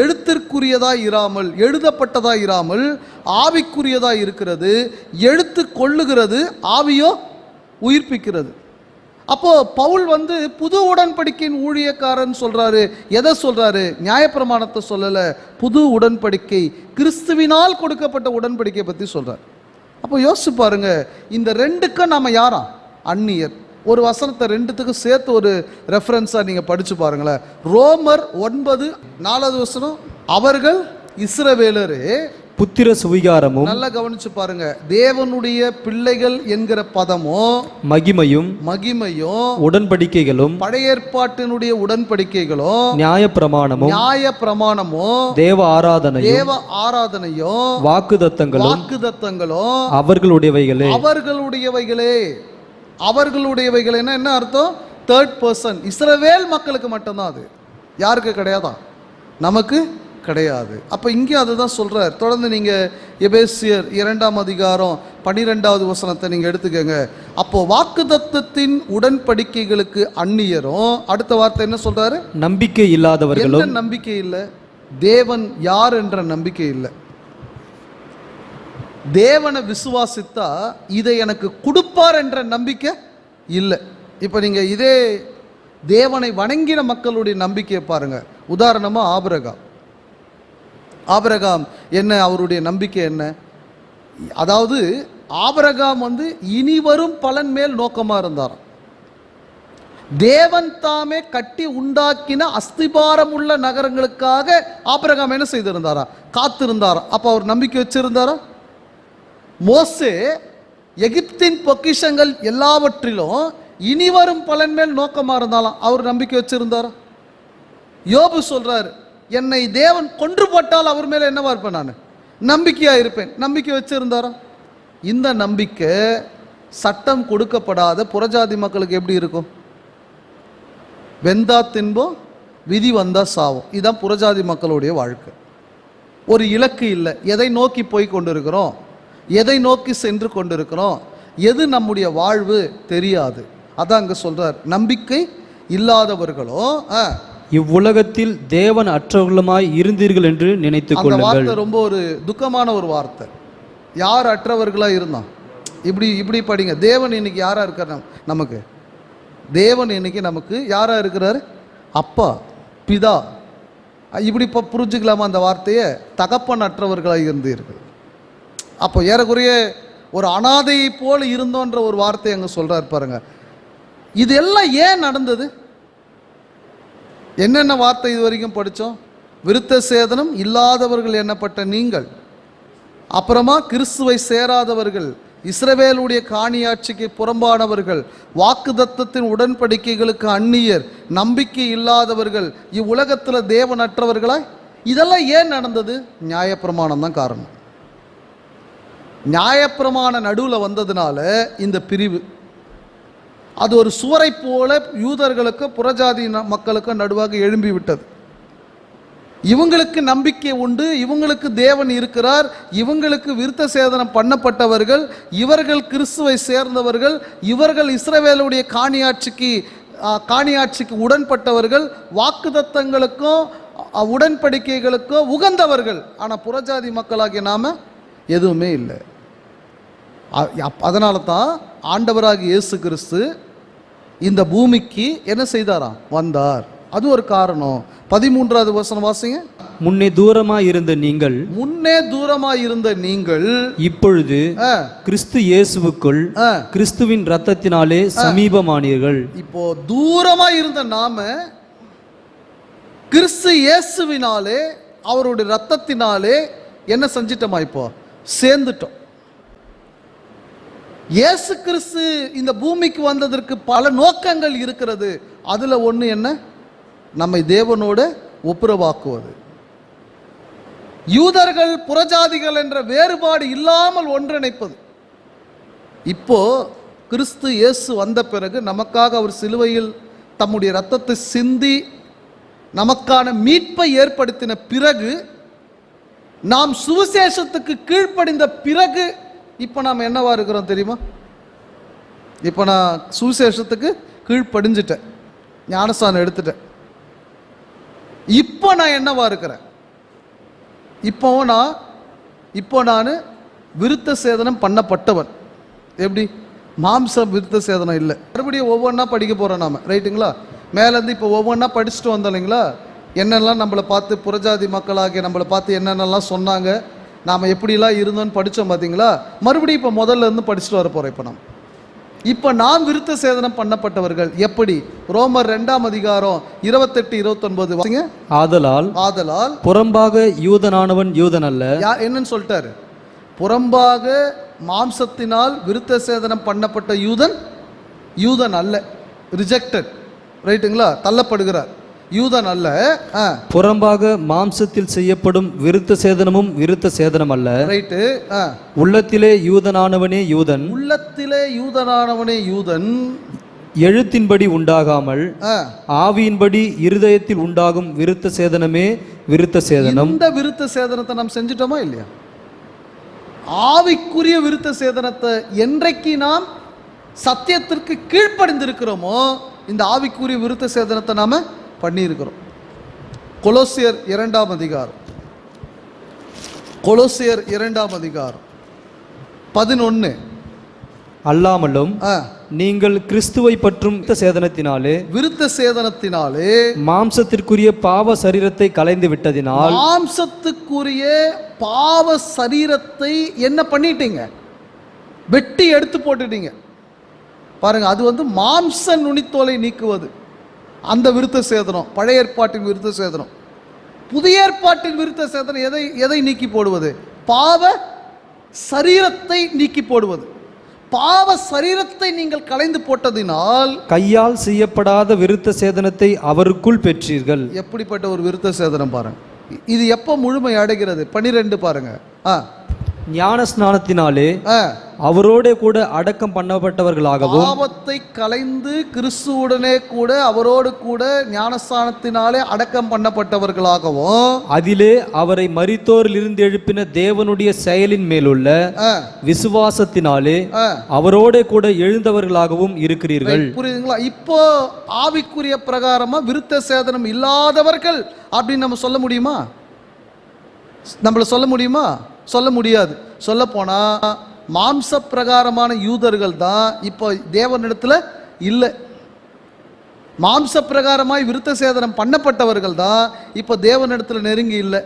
எழுத்திற்குரியதாய் இராமல், எழுதப்பட்டதாய் இராமல் ஆவிக்குரியதாய் இருக்கிறது. எழுத்து கொள்ளுகிறது, ஆவியோ உயிர்ப்பிக்கிறது. அப்போ பவுல் வந்து புது உடன்படிக்கையின் ஊழியக்காரன் சொல்றாரு. எதை சொல்றாரு? நியாயப்பிரமாணத்தை சொல்லல, புது உடன்படிக்கை, கிறிஸ்துவினால் கொடுக்கப்பட்ட உடன்படிக்கை பற்றி சொல்றார். அப்போ யோசிச்சு பாருங்க, இந்த ரெண்டுக்கும் நாம யாரா? அந்நியர். ஒரு வசனத்தை ரெண்டுத்துக்கும் சேர்த்து ஒரு ரெஃபரன்ஸாக நீங்கள் படித்து பாருங்களேன். ரோமர் 9:4 வசனம், அவர்கள் இஸ்ரவேலரே புத்திர சுவிகாரமும், நல்லா கவனிச்சு பாருங்க, தேவனுடைய பிள்ளைகள் என்கிற பதமும் மகிமையும் உடன்படிக்கைகளும், பழைய ஏற்பாட்டினுடைய உடன்படிக்கைகளும், நியாயப்பிரமாணமும் தேவ ஆராதனையும் வாக்குதத்தங்களும் அவர்களுடையவைகளே. என்ன அர்த்தம்? Third person. இஸ்ரவேல் மக்களுக்கு மட்டும்தான் அது, யாருக்கு கிடையாதான்? நமக்கு கிடையாது. அப்போ இங்கே அதுதான் சொல்கிறார். தொடர்ந்து நீங்கள் எபேசியர் 2ஆம் அதிகாரம் 12வது வசனத்தை நீங்கள் எடுத்துக்கங்க. அப்போது வாக்குத்தத்தத்தின் உடன்படிக்கைகளுக்கு அந்நியரும், அடுத்த வார்த்தை என்ன சொல்கிறாரு? நம்பிக்கை இல்லாதவர்களும். என்ன நம்பிக்கை இல்லை? தேவன் யார் என்ற நம்பிக்கை இல்லை. தேவனை விசுவாசித்தா இதை எனக்கு கொடுப்பார் என்ற நம்பிக்கை இல்லை. இப்போ நீங்கள் இதே தேவனை வணங்கின மக்களுடைய நம்பிக்கையை பாருங்கள். உதாரணமாக ஆபிரகாம் என்ன, அவருடைய நம்பிக்கை என்ன? அதாவது ஆபிரகாம் இனி வரும் பலன் மேல் நோக்கமாக இருந்தாராம். தேவன் தாமே கட்டி உண்டாக்கின அஸ்திபாரம் உள்ள நகரங்களுக்காக ஆபிரகாம் என்ன செய்திருந்தாரா? காத்திருந்தாரா? அப்போ அவர் நம்பிக்கை வச்சிருந்தாரா? மோசே எகிப்தின் பொக்கிஷங்கள் எல்லாவற்றிலும் இனி வரும் பலன் மேல் நோக்கமாக இருந்தாலும் அவர் நம்பிக்கை வச்சிருந்தாரா? யோபு சொல்றாரு, என்னை தேவன் கொன்று போட்டால் அவர் மேலே என்னவா இருப்பேன், நான் நம்பிக்கையாக இருப்பேன். நம்பிக்கை வச்சிருந்தாரா? இந்த நம்பிக்கை சட்டம் கொடுக்கப்படாத புறஜாதி மக்களுக்கு எப்படி இருக்கும்? வெந்தா தின்போம், விதி வந்தா சாவும். இதுதான் புறஜாதி மக்களுடைய வாழ்க்கை. ஒரு இலக்கு இல்லை. எதை நோக்கி போய் கொண்டிருக்கிறோம், எதை நோக்கி சென்று கொண்டிருக்கிறோம், எது நம்முடைய வாழ்வு தெரியாது. அதான் அங்கே சொல்றார், நம்பிக்கை இல்லாதவர்களோ இவ்வுலகத்தில் தேவன் அற்றவர்களுமாய் இருந்தீர்கள் என்று நினைத்துக் கொள்ளுங்கள். அந்த வார்த்தை ரொம்ப ஒரு துக்கமான ஒரு வார்த்தை. யார் அற்றவர்களா இருந்தான்? இப்படி படிங்க. தேவன் இன்னைக்கு யாரா இருக்கார் நமக்கு? தேவன் இன்னைக்கு நமக்கு யாரா இருக்கிறாரு? அப்பா, பிதா. இப்படி புரிஞ்சுக்கலாமா அந்த வார்த்தையை? தகப்பன் அற்றவர்களாக இருந்தீர்கள். அப்போ ஏறக்குறைய ஒரு அனாதையை போல இருந்தோன்ற ஒரு வார்த்தை அங்கே சொல்றாரு பாருங்க. இது எல்லாம் ஏன் நடந்தது? என்னென்ன வார்த்தை இது வரைக்கும் படித்தோம்? விருத்த சேதனம் இல்லாதவர்கள் எண்ணப்பட்ட நீங்கள், அப்புறமா கிறிஸ்துவை சேராதவர்கள், இஸ்ரவேலுடைய காணியாட்சிக்கு புறம்பானவர்கள், வாக்குத்தத்தத்தின் உடன்படிக்கைகளுக்கு அந்நியர், நம்பிக்கை இல்லாதவர்கள், இவ்வுலகத்தில் தேவனற்றவர்களாய். இதெல்லாம் ஏன் நடந்தது? நியாயப்பிரமாணம் தான் காரணம். நியாயப்பிரமாண நடுவில் வந்ததுனால இந்த பிரிவு. அது ஒரு சுவரை போல யூதர்களுக்கு புறஜாதி மக்களுக்கு நடுவாக எழும்பி விட்டது. இவங்களுக்கு நம்பிக்கை உண்டு, இவங்களுக்கு தேவன் இருக்கிறார், இவங்களுக்கு விருத்த சேதனம் பண்ணப்பட்டவர்கள், இவர்கள் கிறிஸ்துவை சேர்ந்தவர்கள், இவர்கள் இஸ்ரவேலுடைய காணியாட்சிக்கு உடன்பட்டவர்கள், வாக்குத்தத்தங்களுக்கும் உடன்படிக்கைகளுக்கும் உகந்தவர்கள். ஆனால் புறஜாதி மக்களாகிய நாம எதுவுமே இல்லை. அதனால தான் ஆண்டவராகிய இயேசு கிறிஸ்து இந்த பூமிக்கு என்ன செய்தாராம்? வந்தார். அது ஒரு காரணம். 13வது வசனம் வாசிங்க. முன்னே தூரமாய் இருந்த நீங்கள் இப்பொழுது கிறிஸ்து இயேசுவுக்குள் கிறிஸ்துவின் இரத்தத்தினாலே சமீபமானீர்கள். இப்போ தூரமாய் இருந்த நாம கிறிஸ்து இயேசுவினாலே, அவருடைய இரத்தத்தினாலே என்ன செஞ்சிட்டோமா? இப்போ சேர்ந்துட்டோம். இயேசு கிறிஸ்து இந்த பூமிக்கு வந்ததற்கு பல நோக்கங்கள் இருக்கிறது. அதுல ஒன்று என்ன? நம்மை தேவனோட ஒப்புரவாக்குவது. யூதர்கள் புறஜாதிகள் என்ற வேறுபாடு இல்லாமல் ஒன்றிணைப்பது. இப்போ கிறிஸ்து இயேசு வந்த பிறகு, நமக்காக அவர் சிலுவையில் தம்முடைய இரத்தத்தை சிந்தி நமக்கான மீட்பை ஏற்படுத்தின பிறகு, நாம் சுவிசேஷத்துக்கு கீழ்ப்படிந்த பிறகு இப்போ நாம் என்னவா இருக்கிறோம் தெரியுமா? இப்போ நான் சுவிசேஷத்துக்கு கீழ்ப்படிஞ்சிட்டேன், ஞானஸ்தானம் எடுத்துட்டேன். இப்போ நான் என்னவா இருக்கிறேன்? இப்போ நான் விருத்த சேதனம் பண்ணப்பட்டவன். எப்படி? மாம்ச விருத்த சேதனம் இல்லை. மறுபடியும் ஒவ்வொன்றா படிக்க போகிறோம் நாம், ரைட்டுங்களா? மேலேருந்து இப்போ ஒவ்வொன்றா படிச்சுட்டு வந்தோம் இல்லைங்களா? என்னெல்லாம் நம்மளை பார்த்து புறஜாதி மக்களாகிய நம்மளை பார்த்து என்னென்னலாம் சொன்னாங்க, நாம் எப்படிலாம் இருந்தோன்னு படித்தோம் பார்த்தீங்களா? மறுபடியும் இப்போ முதல்ல இருந்து படிச்சுட்டு வர போகிறோம். இப்போ நாம் விருத்த சேதனம் பண்ணப்பட்டவர்கள் எப்படி? ரோமர் 2ஆம் அதிகாரம் 28-29 வாசிங்க. ஆதலால் புறம்பாக யூதனானவன் யூதன் அல்ல. என்னன்னு சொல்லிட்டாரு? புறம்பாக மாம்சத்தினால் விருத்த சேதனம் பண்ணப்பட்ட யூதன் அல்ல, ரிஜெக்டட், ரைட்டுங்களா? தள்ளப்படுகிறார். யூதன் அல்ல. புறம்பாக மாம்சத்தில் செய்யப்படும் விருத்த சேதனமும் விருத்த சேதனம் அல்ல. ரைட்டு. உள்ளத்திலே யூதனானவனே யூதன். எழுத்தின்படி உண்டாகாமல் ஆவியின்படி இருதயத்தில் உண்டாகும் விருத்த சேதனமே விருத்த சேதனம். இந்த விருத்த சேதனத்தை நாம் செஞ்சிட்டோமா இல்லையா? ஆவிக்குரிய விருத்த சேதனத்தை என்றைக்கு நாம் சத்தியத்திற்கு கீழ்ப்படிந்திருக்கிறோமோ இந்த ஆவிக்குரிய விருத்த சேதனத்தை நாம பண்ணியிருக்கிறோம். கொலோசியர் 2ஆம் அதிகாரம், கொலோசியர் 2ஆம் அதிகாரம் 11. அல்லாமலும் நீங்கள் கிறிஸ்துவை பற்றும் விருத்த சேதனத்தினாலே மாம்சத்திற்குரிய பாவ சரீரத்தை கலைந்து விட்டதினால், மாம்சத்துக்குரிய பாவ சரீரத்தை என்ன பண்ணிட்டீங்க? வெட்டி எடுத்து போட்டுட்டீங்க. பாருங்க, அது மாம்ச நுனித்தோலை நீக்குவது அந்த விருத்த சேதனம். பழைய ஏற்பாட்டின் விருத்த சேதனம். புதிய ஏற்பாட்டின் விருத்த சேதனம் எதை நீக்கி போடுவது? பாவ சரீரத்தை நீக்கி போடுவது. பாவ சரீரத்தை நீங்கள் களைந்து போட்டதினால் கையால் செய்யப்படாத விருத்த சேதனத்தை அவருக்குள் பெற்றீர்கள். எப்படிப்பட்ட ஒரு விருத்த சேதனம் பாருங்க. இது எப்ப முழுமை அடைகிறது? 12 பாருங்க. ஞான ஸ்நானத்தினாலே அவரோட கூட அடக்கம் பண்ணப்பட்டவர்களாகவும், பாவத்தை களைந்து கிறிஸ்துவுடனே கூட அவரோடு கூட ஞானஸ்நானத்தினாலே அடக்கம் பண்ணப்பட்டவர்களாகவும், அதிலே அவரை மரித்தோரில் இருந்து எழுப்பின தேவனுடைய செயலின் மேலுள்ள விசுவாசத்தினாலே அவரோட கூட எழுந்தவர்களாகவும் இருக்கிறீர்கள். புரியுதுங்களா? இப்போ ஆவிக்குரிய பிரகாரமா விருத்த சேதனம் இல்லாதவர்கள் அப்படின்னு நம்ம சொல்ல முடியுமா? நம்மள சொல்ல முடியுமா? சொல்ல முடியாது. சொல்ல போனா மாம்ச பிரகாரமான யூதர்கள் தான் இப்போ தேவனிடத்துல இல்லை. மாம்ச பிரகாரமாய் விருத்த சேதனம் பண்ணப்பட்டவர்கள் தான் இப்போ தேவனிடத்துல நெருங்கி இல்லை.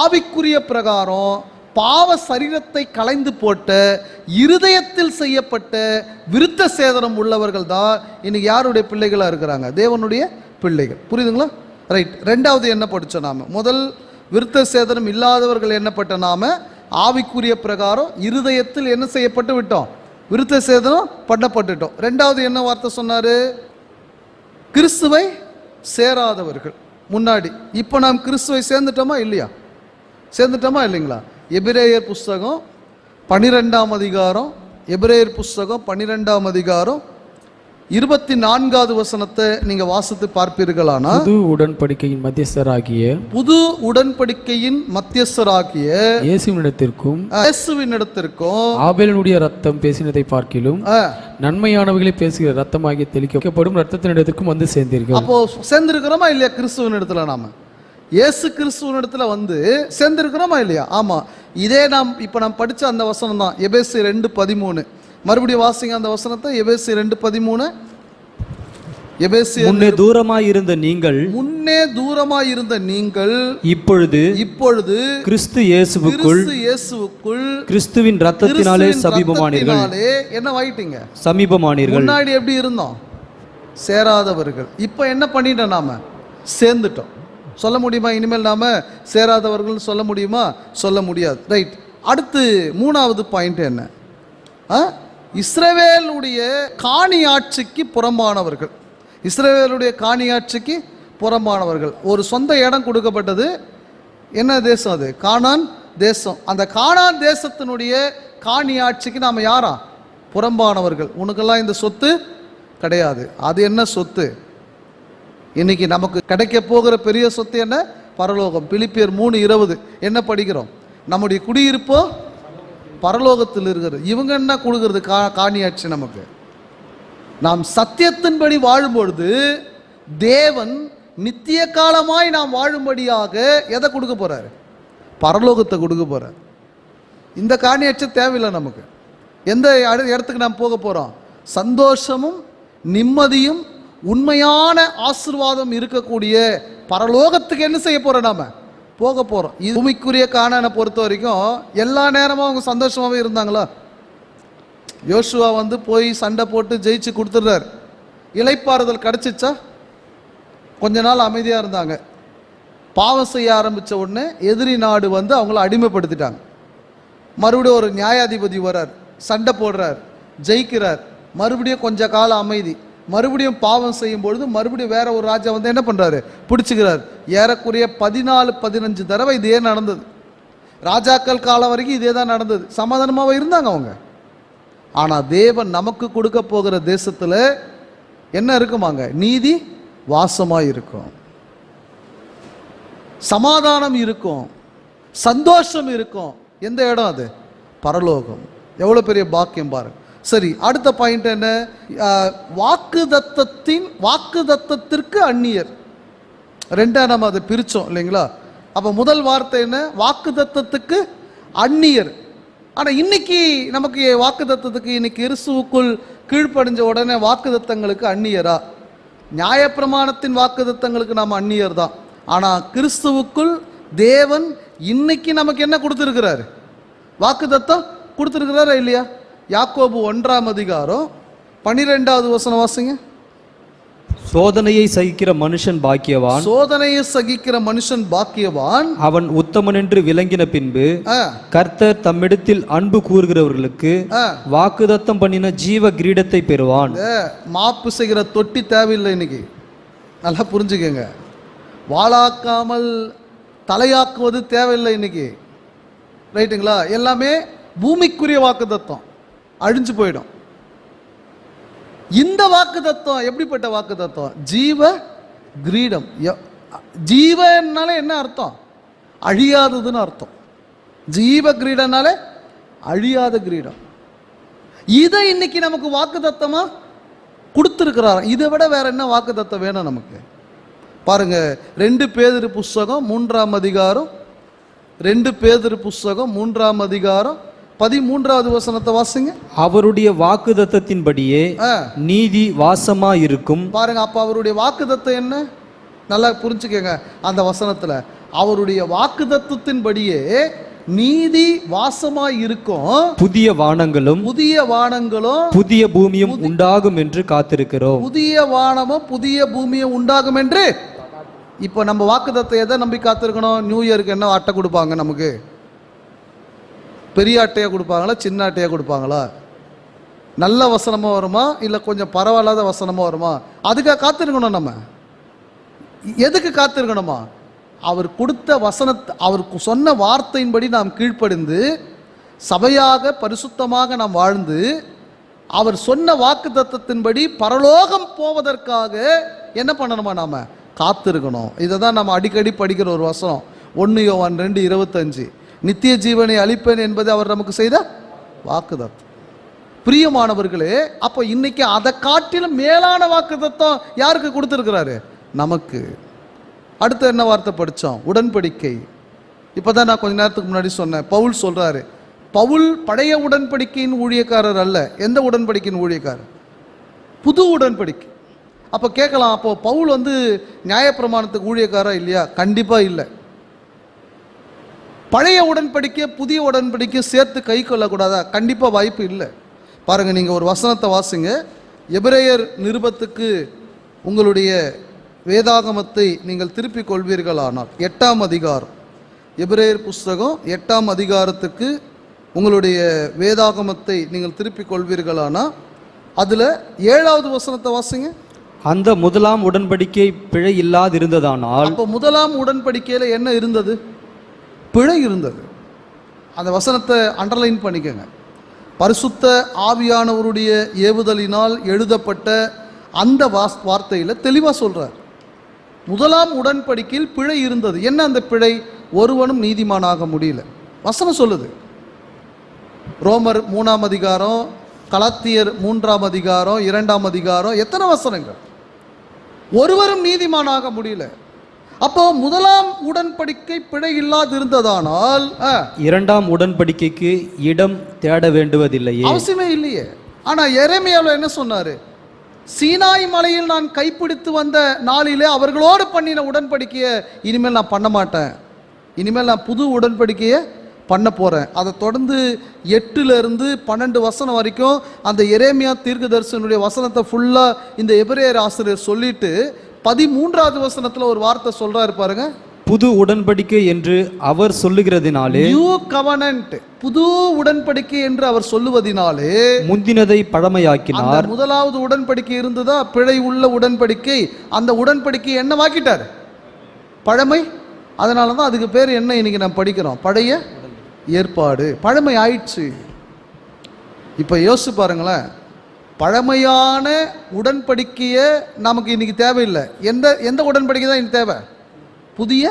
ஆவிக்குரிய பிரகாரம் பாவ சரீரத்தை களைந்து போட்ட இருதயத்தில் செய்யப்பட்ட விருத்த சேதனம் உள்ளவர்கள் தான் இன்னைக்கு யாருடைய பிள்ளைகளா இருக்கிறாங்க? தேவனுடைய பிள்ளைகள். புரியுதுங்களா? ரைட். 2வது என்ன படித்தோம் நாம? முதல் விருத்த சேதனம் இல்லாதவர்கள் என்னப்பட்ட நாம ஆவிக்குரிய பிரகாரம் இருதயத்தில் என்ன செய்யப்பட்டு விட்டோம்? விருத்த சேதனம் பண்ணப்பட்டுட்டோம். 2வது என்ன வார்த்தை சொன்னாரு? கிறிஸ்துவை சேராதவர்கள். முன்னாடி இப்போ நாம் கிறிஸ்துவை சேர்ந்துட்டோமா இல்லையா? சேர்ந்துட்டோமா இல்லைங்களா? எபிரேயர் புஸ்தகம் 12ஆம் அதிகாரம், எபிரேயர் புஸ்தகம் 12ஆம் அதிகாரம் 24வது வசனத்தை நீங்க வாசித்து பார்ப்பீர்களானா, புது உடன்படிக்கையின் மத்தியஸ்தராகிய இயேசுவினிடத்திற்கும் ஆபேலினுடைய ரத்தம் பேசினதை பார்க்கிலும் நன்மையானவைகளை பேசுகிற ரத்தமாகிய தெளிக்கப்படும் ரத்தத்தினிடத்திற்கும் வந்து சேர்ந்தீர்கள். அப்போ சேர்ந்திருக்கிறோமா இல்லையா? கிறிஸ்துவின் இடத்துல நாம இயேசு கிறிஸ்துவின் இடத்துல வந்து சேர்ந்திருக்கிறோமா இல்லையா? ஆமா. இதே நாம் படிச்ச அந்த வசனம் தான் எபேசி 2:13. மறுபடியும் வாசிங்க அந்த வசனத்தை. எபேசி 2:13. முன்னே தூரமாய் இருந்த நீங்கள் இப்பொழுது கிறிஸ்து இயேசுவுக்குள் கிறிஸ்துவின் இரத்தத்தினாலே சமீபமானீர்கள். என்ன ஆயிட்டீங்க? சமீபமானீர்கள். முன்னாடி எப்படி இருந்தோம்? சேராதவர்கள். இப்போ என்ன பண்ணிட்டோம்? நாம சேர்ந்துட்டோம். சொல்ல முடியுமா? இனிமேல் நாம சேராதவர்கள் சொல்ல முடியுமா? சொல்ல முடியாது. ரைட். அடுத்து 3வது பாயிண்ட் என்ன? இஸ்ரவேலுடைய காணி ஆட்சிக்கு புறம்பானவர்கள். இஸ்ரவேலுடைய காணி ஆட்சிக்கு புறம்பானவர்கள். ஒரு சொந்த இடம் கொடுக்கப்பட்டது. என்ன தேசம் அது? கானான் தேசம். அந்த கானான் தேசத்தினுடைய காணி ஆட்சிக்கு நாம் யாரா? புறம்பானவர்கள். உனக்கெல்லாம் இந்த சொத்து கிடையாது. அது என்ன சொத்து? இன்னைக்கு நமக்கு கிடைக்க போகிற பெரிய சொத்து என்ன? பரலோகம். பிலிப்பியர் 3:20 என்ன படிக்கிறோம்? நம்முடைய குடியிருப்போ பரலோகத்தில் இருக்கிறது. இவங்க என்ன கொடுக்கறது? காணியாட்சி நமக்கு. நாம் சத்தியத்தின்படி வாழும்பொழுது தேவன் நித்திய காலமாய் நாம் வாழும்படியாக எதை கொடுக்க போறாரு? பரலோகத்தை கொடுக்க போறார். இந்த காணியாட்சி தேவையில்லை நமக்கு. எந்த இடத்துக்கு நாம் போக போறோம்? சந்தோஷமும் நிம்மதியும் உண்மையான ஆசீர்வாதம் இருக்கக்கூடிய பரலோகத்துக்கு என்ன செய்ய போறோம்? நாம போக போகிறோம். இது பூமிக்குரிய கானானை பொறுத்த வரைக்கும் எல்லா நேரமும் அவங்க சந்தோஷமாகவே இருந்தாங்களா? யோசுவா போய் சண்டை போட்டு ஜெயிச்சு கொடுத்துட்றாரு. இளைப்பாறுதல் கிடச்சிச்சா? கொஞ்ச நாள் அமைதியாக இருந்தாங்க. பாவம் செய்ய ஆரம்பித்த உடனே எதிரி நாடு அவங்கள அடிமைப்படுத்திட்டாங்க. மறுபடியும் ஒரு நியாயாதிபதி வர்றார், சண்டை போடுறார், ஜெயிக்கிறார். மறுபடியும் கொஞ்ச காலம் அமைதி. மறுபடியும் பாவம் செய்யும் பொழுது மறுபடியும் வேற ஒரு ராஜா என்ன பண்றாரு? பிடிச்சுக்கிறார். ஏறக்குறைய 14-15 தடவை இதே நடந்தது. ராஜாக்கள் காலம் வரைக்கும் இதே தான் நடந்தது. சமாதானமாக இருந்தாங்க அவங்க. ஆனா தேவன் நமக்கு கொடுக்க போகிற தேசத்துல என்ன இருக்குமாங்க? நீதி வாசமாய் இருக்கும். சமாதானம் இருக்கும், சந்தோஷம் இருக்கும். எந்த இடம் அது? பரலோகம். எவ்வளோ பெரிய பாக்கியம் பாருங்க. சரி, அடுத்த பாயிண்ட் என்ன? வாக்குதத்தத்திற்கு அந்நியர். ரெண்டா நம்ம அதை பிரித்தோம் இல்லைங்களா? அப்போ முதல் வார்த்தை என்ன? வாக்குதத்தத்துக்கு அந்நியர். ஆனால் இன்னைக்கு நமக்கு வாக்குதத்தத்துக்கு இன்னைக்கு கிறிஸ்துவுக்குள் கீழ்ப்படிஞ்ச உடனே வாக்குதத்தங்களுக்கு அந்நியரா? நியாயப்பிரமாணத்தின் வாக்குதத்தங்களுக்கு நாம் அந்நியர் தான். ஆனால் கிறிஸ்துவுக்குள் தேவன் இன்னைக்கு நமக்கு என்ன கொடுத்துருக்கிறாரு? வாக்குதத்தம் கொடுத்துருக்கிறாரா இல்லையா? யாக்கோபு 1ஆம் அதிகாரம் 12வது வசனம் வாசிங்க. சோதனையை சகிக்கிற மனுஷன் பாக்கியவான், சோதனையை சகிக்கிற மனுஷன் பாக்கியவான், அவன் உத்தமன் என்று விளங்கின பின்பு கர்த்தர் தம்மிடத்தில் அன்பு கூறுகிறவர்களுக்கு வாக்குதத்தம் பண்ணின ஜீவ கிரீடத்தை பெறுவான். மாப்பு செய்கிற தொட்டி தேவையில்லை இன்னைக்கு, நல்லா புரிஞ்சுக்கங்க. வாளாக்காமல் தலையாக்குவது தேவையில்லை இன்னைக்கு, ரைட்டுங்களா? எல்லாமே பூமிக்குரிய வாக்குதத்தம், அழிஞ்சு போயிடும். இந்த வாக்குதத்தம் எப்படிப்பட்ட வாக்குதத்தம்? ஜீவ கிரீடம். ஜீவனால என்ன அர்த்தம்? அழியாததுன்னு அர்த்தம். ஜீவ கிரீடனால அழியாத கிரீடம். இதை இன்னைக்கு நமக்கு வாக்குதத்தமா கொடுத்துருக்கிறார். இதை விட வேற என்ன வாக்குதத்தம் வேணும் நமக்கு? பாருங்க, 2 பேதுரு புஸ்தகம் 3ஆம் அதிகாரம், 2 பேதுரு புஸ்தகம் 3ஆம் அதிகாரம் 13வது வசனத்தை வாசிங்க. அவருடைய வாக்குதத்தத்தின்படியே நீதி வாசமா இருக்கும். பாருங்க, அப்ப அவருடைய வாக்குதத்தம் என்ன? நல்லா புரிஞ்சுக்கங்க. அந்த வசனத்துல அவருடைய வாக்குதத்தத்தின்படியே நீதி வாசமாய் இருக்கும், புதிய வானங்களும் புதிய பூமியும் உண்டாகும் என்று காத்திருக்கிறோம். புதிய வானமும் புதிய பூமியும் உண்டாகும் என்று. இப்போ நம்ம வாக்குதத்தை எதை நம்பி காத்திருக்கணும்? நியூ இயருக்கு என்ன அட்டை கொடுப்பாங்க நமக்கு? பெரிய அட்டையாக கொடுப்பாங்களா, சின்ன அட்டையாக கொடுப்பாங்களா? நல்ல வசனமாக வருமா, இல்லை கொஞ்சம் பரவாயில்லாத வசனமாக வருமா? அதுக்காக காத்திருக்கணும். நம்ம எதுக்கு காத்திருக்கணுமா? அவர் கொடுத்த வசனத்தை, அவருக்கு சொன்ன வார்த்தையின்படி நாம் கீழ்ப்படிந்து சபையாக பரிசுத்தமாக நாம் வாழ்ந்து அவர் சொன்ன வாக்கு தத்தத்தின்படி பரலோகம் போவதற்காக என்ன பண்ணணுமா? நாம் காத்திருக்கணும். இதை தான் நம்ம அடிக்கடி படிக்கிற ஒரு வசனம், 1 யோவான் 2:25. நித்திய ஜீவனை அளிப்பேன் என்பது அவர் நமக்கு செய்த வாக்குதத்தம். பிரியமானவர்களே, அப்போ இன்னைக்கு அதை காட்டிலும் மேலான வாக்குதத்தம் யாருக்கு கொடுத்துருக்கிறாரு? நமக்கு. அடுத்து என்ன வார்த்தை படித்தோம்? உடன்படிக்கை. இப்போ தான் நான் கொஞ்ச நேரத்துக்கு முன்னாடி சொன்னேன், பவுல் சொல்கிறாரு. பவுல் பழைய உடன்படிக்கையின் ஊழியக்காரர் அல்ல. எந்த உடன்படிக்கையின் ஊழியக்காரர்? புது உடன்படிக்கை. அப்போ கேட்கலாம், அப்போ பவுல் நியாயப்பிரமாணத்துக்கு ஊழியக்காரா இல்லையா? கண்டிப்பாக இல்லை. பழைய உடன்படிக்கை புதிய உடன்படிக்கை சேர்த்து கை கொள்ளக்கூடாதா? கண்டிப்பாக வாய்ப்பு இல்லை. பாருங்கள், நீங்கள் ஒரு வசனத்தை வாசிங்க. எபிரேயர் நிருபத்துக்கு உங்களுடைய வேதாகமத்தை நீங்கள் திருப்பிக் கொள்வீர்களானால் 8ஆம் அதிகாரம், எபிரேயர் புஸ்தகம் 8ஆம் அதிகாரத்துக்கு உங்களுடைய வேதாகமத்தை நீங்கள் திருப்பிக் கொள்வீர்களானால் அதில் 7வது வசனத்தை வாசிங்க. அந்த முதலாம் உடன்படிக்கை பிழை இல்லாதிருந்ததானால். அப்போ முதலாம் உடன்படிக்கையில் என்ன இருந்தது? பிழை இருந்தது. அந்த வசனத்தை அண்டர்லைன் பண்ணிக்கங்க. பரிசுத்த ஆவியானவருடைய ஏவுதலினால் எழுதப்பட்ட அந்த வார்த்தையில் தெளிவாக சொல்கிறார், முதலாம் உடன்படிக்கையில் பிழை இருந்தது. என்ன அந்த பிழை? ஒருவனும் நீதிமானாக முடியல. வசனம் சொல்லுது. ரோமர் 3ஆம் அதிகாரம், கலாத்தியர் 3ஆம் அதிகாரம், 2ஆம் அதிகாரம், எத்தனை வசனங்கள்? ஒருவரும் நீதிமானாக முடியல. அப்போ முதலாம் உடன்படிக்கை பிழை இல்லாதிருந்ததானால் 2ஆம் உடன்படிக்கைக்கு இடம் தேட வேண்டுவதில்லையே, அவசியமே இல்லையே. ஆனால் எரேமியாவில் என்ன சொன்னாரு? சீனாய் மலையில் நான் கைப்பிடித்து வந்த நாளிலே அவர்களோடு பண்ணின உடன்படிக்கையை இனிமேல் நான் பண்ண மாட்டேன். இனிமேல் நான் புது உடன்படிக்கையை பண்ண போகிறேன். அதை தொடர்ந்து 8லிருந்து 12 வசனம் வரைக்கும் அந்த எரேமியா தீர்க்கதரிசனுடைய வசனத்தை ஃபுல்லாக இந்த எபிரேயர் ஆசிரியர் சொல்லிட்டு 13வது வசனத்தில் ஒரு வார்த்தை சொல்றாரு பாருங்க. புது உடன்படிக்கை என்று அவர் சொல்லுகிறதினாலே, நியூ கவனன்ட், புது உடன்படிக்கை என்று அவர் சொல்லுவதினாலே முந்தினதை பழமையாக்கினார். முதலாவது உடன்படிக்கை இருந்ததா, பிழை உள்ள உடன்படிக்கை. அந்த உடன்படிக்கை என்னவாக்கிட்டார்? பழமை. அதனால தான் அதுக்கு பேர் என்ன இன்னைக்கு நம்ம படிக்கிறோம்? பழைய ஏற்பாடு. பழமை ஆயிடுச்சு. இப்போ யோசிச்சு பாருங்களேன், பழமையான உடன்படிக்கையை நமக்கு இன்னைக்கு தேவையில்லை. எந்த உடன்படிக்கை தான் இன்னைக்கு தேவை? புதிய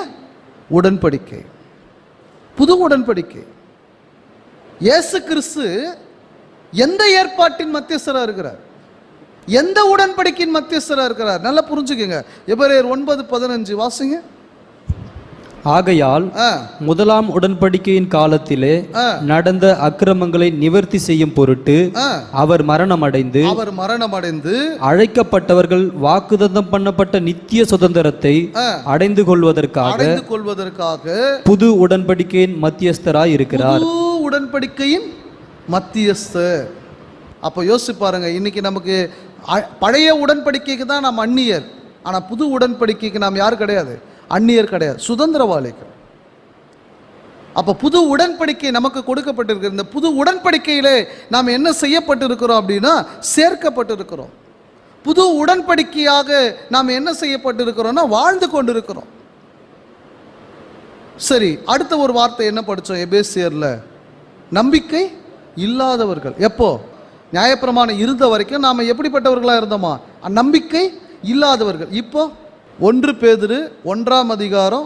உடன்படிக்கை, புது உடன்படிக்கை. இயேசு கிறிஸ்து எந்த ஏற்பாட்டின் மத்தியஸ்தராக இருக்கிறார்? எந்த உடன்படிக்கையின் மத்தியஸ்தராக இருக்கிறார்? நல்லா புரிஞ்சுக்கங்க. எபிரேயர் 9:15 வாசிங்க. ஆகையால் முதலாம் உடன்படிக்கையின் காலத்திலே நடந்த அக்கிரமங்களை நிவர்த்தி செய்யும் பொருட்டு அவர் மரணமடைந்து அழைக்கப்பட்டவர்கள் வாக்குத்தத்தம் பண்ணப்பட்ட நித்திய சுதந்திரத்தை அடைந்து கொள்வதற்காக புது உடன்படிக்கையின் மத்தியஸ்தராய் இருக்கிறார். புது உடன்படிக்கையின் மத்தியஸ்தர். அப்போ யோசிச்சு பாருங்க, இன்னைக்கு நமக்கு பழைய உடன்படிக்கைக்கு தான் நாம் அந்நியர். ஆனால் புது உடன்படிக்கைக்கு நாம் யார் கிடையாது? அந்நியர் கிடையாது, சுதந்திரவாளிகள். அப்போ புது உடன்படிக்கை நமக்கு கொடுக்கப்பட்டிருக்கிற இந்த புது உடன்படிக்கையிலே நாம் என்ன செய்யப்பட்டிருக்கிறோம் அப்படின்னா சேர்க்கப்பட்டிருக்கிறோம். புது உடன்படிக்கையாக நாம் என்ன செய்யப்பட்டிருக்கிறோம்னா வாழ்ந்து கொண்டிருக்கிறோம். சரி, அடுத்த ஒரு வார்த்தை என்ன படித்தோம் எபேசியரில்? நம்பிக்கை இல்லாதவர்கள். எப்போ? நியாயப்பிரமாணம் இருந்த வரைக்கும் நாம் எப்படிப்பட்டவர்களாக இருந்தோமா? நம்பிக்கை இல்லாதவர்கள். இப்போ 1 பேதுரு 1:4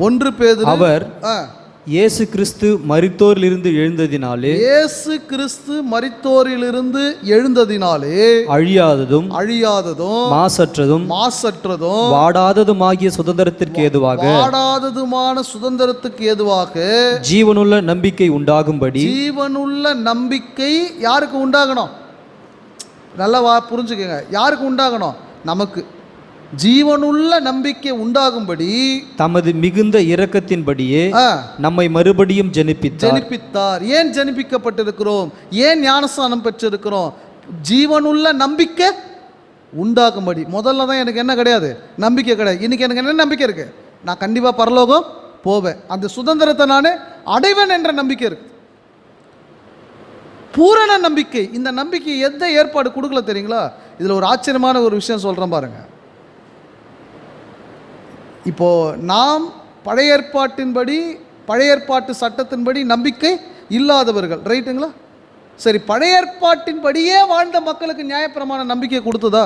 1 பேதுரு அவர் இயேசு கிறிஸ்து மரித்தோரிலிருந்து எழுந்ததினாலே அழியாததும் மாசற்றதும் வாடாததுமாகிய சுதந்திரத்திற்கு ஏதுவாக ஜீவனுள்ள நம்பிக்கை உண்டாகும்படி. ஜீவனுள்ள நம்பிக்கை யாருக்கு உண்டாகணும்? நல்லா புரிஞ்சுக்கங்க, யாருக்கு உண்டாகணும்? நமக்கு. ஜீவனுள்ள நம்பிக்கை உண்டாகும்படி தமது மிகுந்த இரக்கத்தின்படியே நம்மை மறுபடியும் ஜெனிப்பித்தார். ஏன் ஜெனிப்பிக்கப்பட்டிருக்கிறோம்? ஏன் ஞானஸ்நானம் பெற்றிருக்கிறோம்? ஜீவனுள்ள நம்பிக்கை உண்டாகும்படி. முதல்ல தான் எனக்கு என்ன கிடையாது? நம்பிக்கை கிடையாது. இன்னைக்கு எனக்கு என்ன நம்பிக்கை இருக்கு? நான் கண்டிப்பாக பரலோகம் போவேன், அந்த சுதந்திரத்தை நான் அடைவேன் என்ற நம்பிக்கை இருக்கு. பூரண நம்பிக்கை. இந்த நம்பிக்கை எந்த ஏற்பாடு கொடுக்கல தெரியுங்களா? இதில் ஒரு ஆச்சரியமான ஒரு விஷயம் சொல்கிறேன் பாருங்க. இப்போ நாம் பழைய ஏற்பாட்டு சட்டத்தின்படி நம்பிக்கை இல்லாதவர்கள், ரைட்டுங்களா? சரி, பழைய ஏற்பாட்டின்படியே வாழ்ந்த மக்களுக்கு நியாயப்பிரமாண நம்பிக்கை கொடுத்ததா?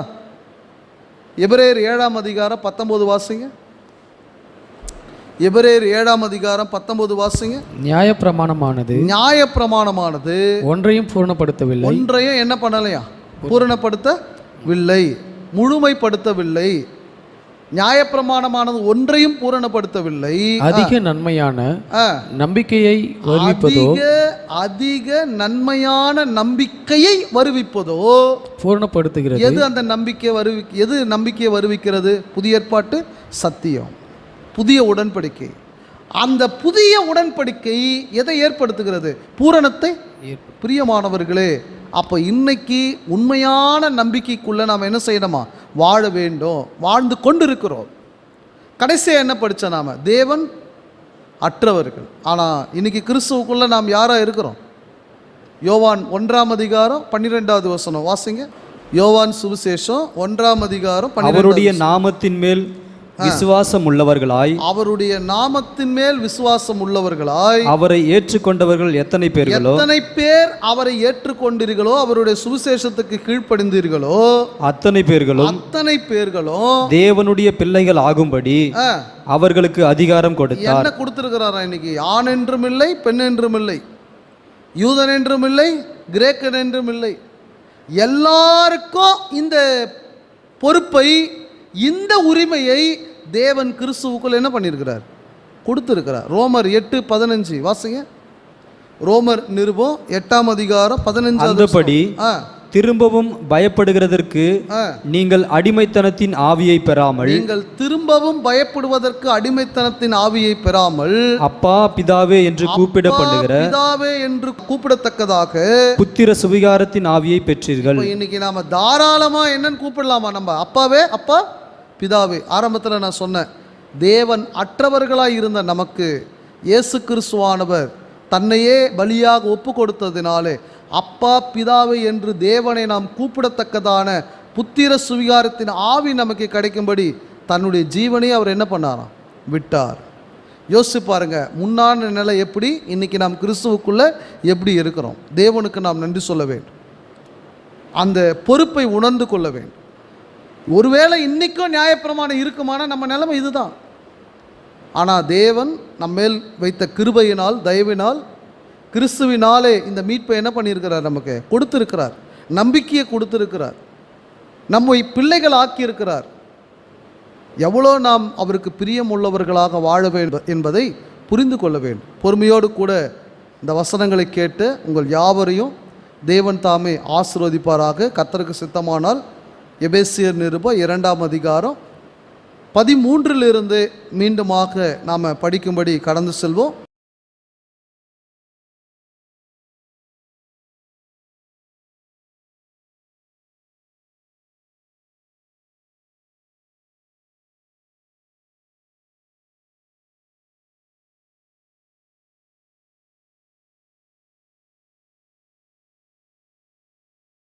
எபிரேயர் 7:19 வாசிங்க. எபிரேயர் 7:19 வாசிங்க. நியாயப்பிரமாணமானது ஒன்றையும் பூரணப்படுத்தவில்லை. ஒன்றையும் என்ன பண்ணலையா? பூரணப்படுத்தவில்லை, முழுமைப்படுத்தவில்லை. நியாயப்பிரமாணமானது ஒன்றையும் பூரணப்படுத்தவில்லை. அதிக நன்மையான நம்பிக்கையை வருவிப்பதோ பூரணப்படுத்துகிறது. எது அந்த நம்பிக்கையை வருவிக்கிறது? புதிய ஏற்பாட்டு சத்தியம், புதிய உடன்படிக்கை. அந்த புதிய உடன்படிக்கை எதை ஏற்படுத்துகிறது? பூரணத்தை. பிரியமானவர்களே, அப்போ இன்னைக்கு உண்மையான நம்பிக்கைக்குள்ள நாம் என்ன செய்யணுமா? வாழ வேண்டும். வாழ்ந்து கொண்டிருக்கிறோம். கடைசியாக என்ன படித்தோம்? நாம் தேவன் அற்றவர்கள். ஆனால் இன்னைக்கு கிறிஸ்துவுக்குள்ள நாம் யாராக இருக்கிறோம்? யோவான் 1:12 வாசிங்க. யோவான் சுவிசேஷம் 1:12. அவருடைய நாமத்தின் மேல் விசுவாசம் உள்ளவர்களாய் அவரை ஏற்றுக்கொண்டவர்கள் எத்தனை பேர் அவரை ஏற்றுக்கொண்டீர்களோ, அவருடைய சுவிசேஷத்துக்கு கீழ்ப்படிந்தீர்களோ, அத்தனை பேர்களும் தேவனுடைய பிள்ளைகள் ஆகும்படி அவர்களுக்கு அதிகாரம் கொடுத்தார். என்ன கொடுத்திருக்கிறாரா? இன்னைக்கு ஆண் என்றும் இல்லை, பெண் என்றும் இல்லை, யூதன் என்றும் இல்லை, கிரேக்கன் என்றும் இல்லை, எல்லாருக்கும் இந்த பொறுப்பை, இந்த உரிமையை தேவன் கிறிஸ்துவுக்குள் என்ன பண்ணியிருக்கிறார்? கொடுத்திருக்கிறார். ரோமர் 8:15 வாசிங்க. ரோமர் நிருபம் 8:15. அந்தபடி திரும்பவும் பயப்படுகிறதற்கு நீங்கள் அடிமைத்தனத்தின் ஆவியை பெறாமல், திரும்பவும் பயப்படுவதற்கு அடிமைத்தனத்தின் ஆவியை பெறாமல், அப்பா பிதாவே என்று கூப்பிடத்தக்கதாக புத்திர சுவிகாரத்தின் ஆவியை பெற்றீர்கள். இன்னைக்கு நாம தாராளமா என்னன்னு கூப்பிடலாமா? நம்ம அப்பாவே, அப்பா பிதாவே. ஆரம்பத்தில் நான் சொன்னேன், தேவன் அற்றவர்களாய் இருந்த நமக்கு இயேசு கிறிஸ்துவானவர் தன்னையே பலியாக ஒப்பு கொடுத்ததினாலே அப்பா பிதாவே என்று தேவனை நாம் கூப்பிடத்தக்கதான புத்திர சுவிகாரத்தின் ஆவி நமக்கு கிடைக்கும்படி தன்னுடைய ஜீவனை அவர் என்ன பண்ணாராம்? விட்டார். யோசிச்சு பாருங்க, முன்னான நிலை எப்படி, இன்னைக்கு நாம் கிறிஸ்துவுக்குள்ள எப்படி இருக்கிறோம்? தேவனுக்கு நாம் நன்றி சொல்ல வேண்டும். அந்த பொறுப்பை உணர்ந்து கொள்ள வேண்டும். ஒருவேளை இன்றைக்கும் நியாயப்பிரமாணம் இருக்குமானா நம்ம நிலைமை இதுதான். ஆனால் தேவன் நம்மேல் வைத்த கிருபையினால், தயவினால், கிறிஸ்துவினாலே இந்த மீட்பை என்ன பண்ணியிருக்கிறார்? நமக்கு கொடுத்திருக்கிறார். நம்பிக்கையை கொடுத்திருக்கிறார். நம்மை பிள்ளைகள் ஆக்கியிருக்கிறார். எவ்வளோ நாம் அவருக்கு பிரியமுள்ளவர்களாக வாழ வேண்டும் என்பதை புரிந்து கொள்ள வேண்டும். பொறுமையோடு கூட இந்த வசனங்களை கேட்டு உங்கள் யாவரையும் தேவன் தாமே ஆசீர்வதிப்பாராக. கர்த்தருக்கு சித்தமானால் எபேசியர் நிருபம் 2ஆம் அதிகாரம் 13 மீண்டுமாக நாம் படிக்கும்படி கடந்து செல்வோம்.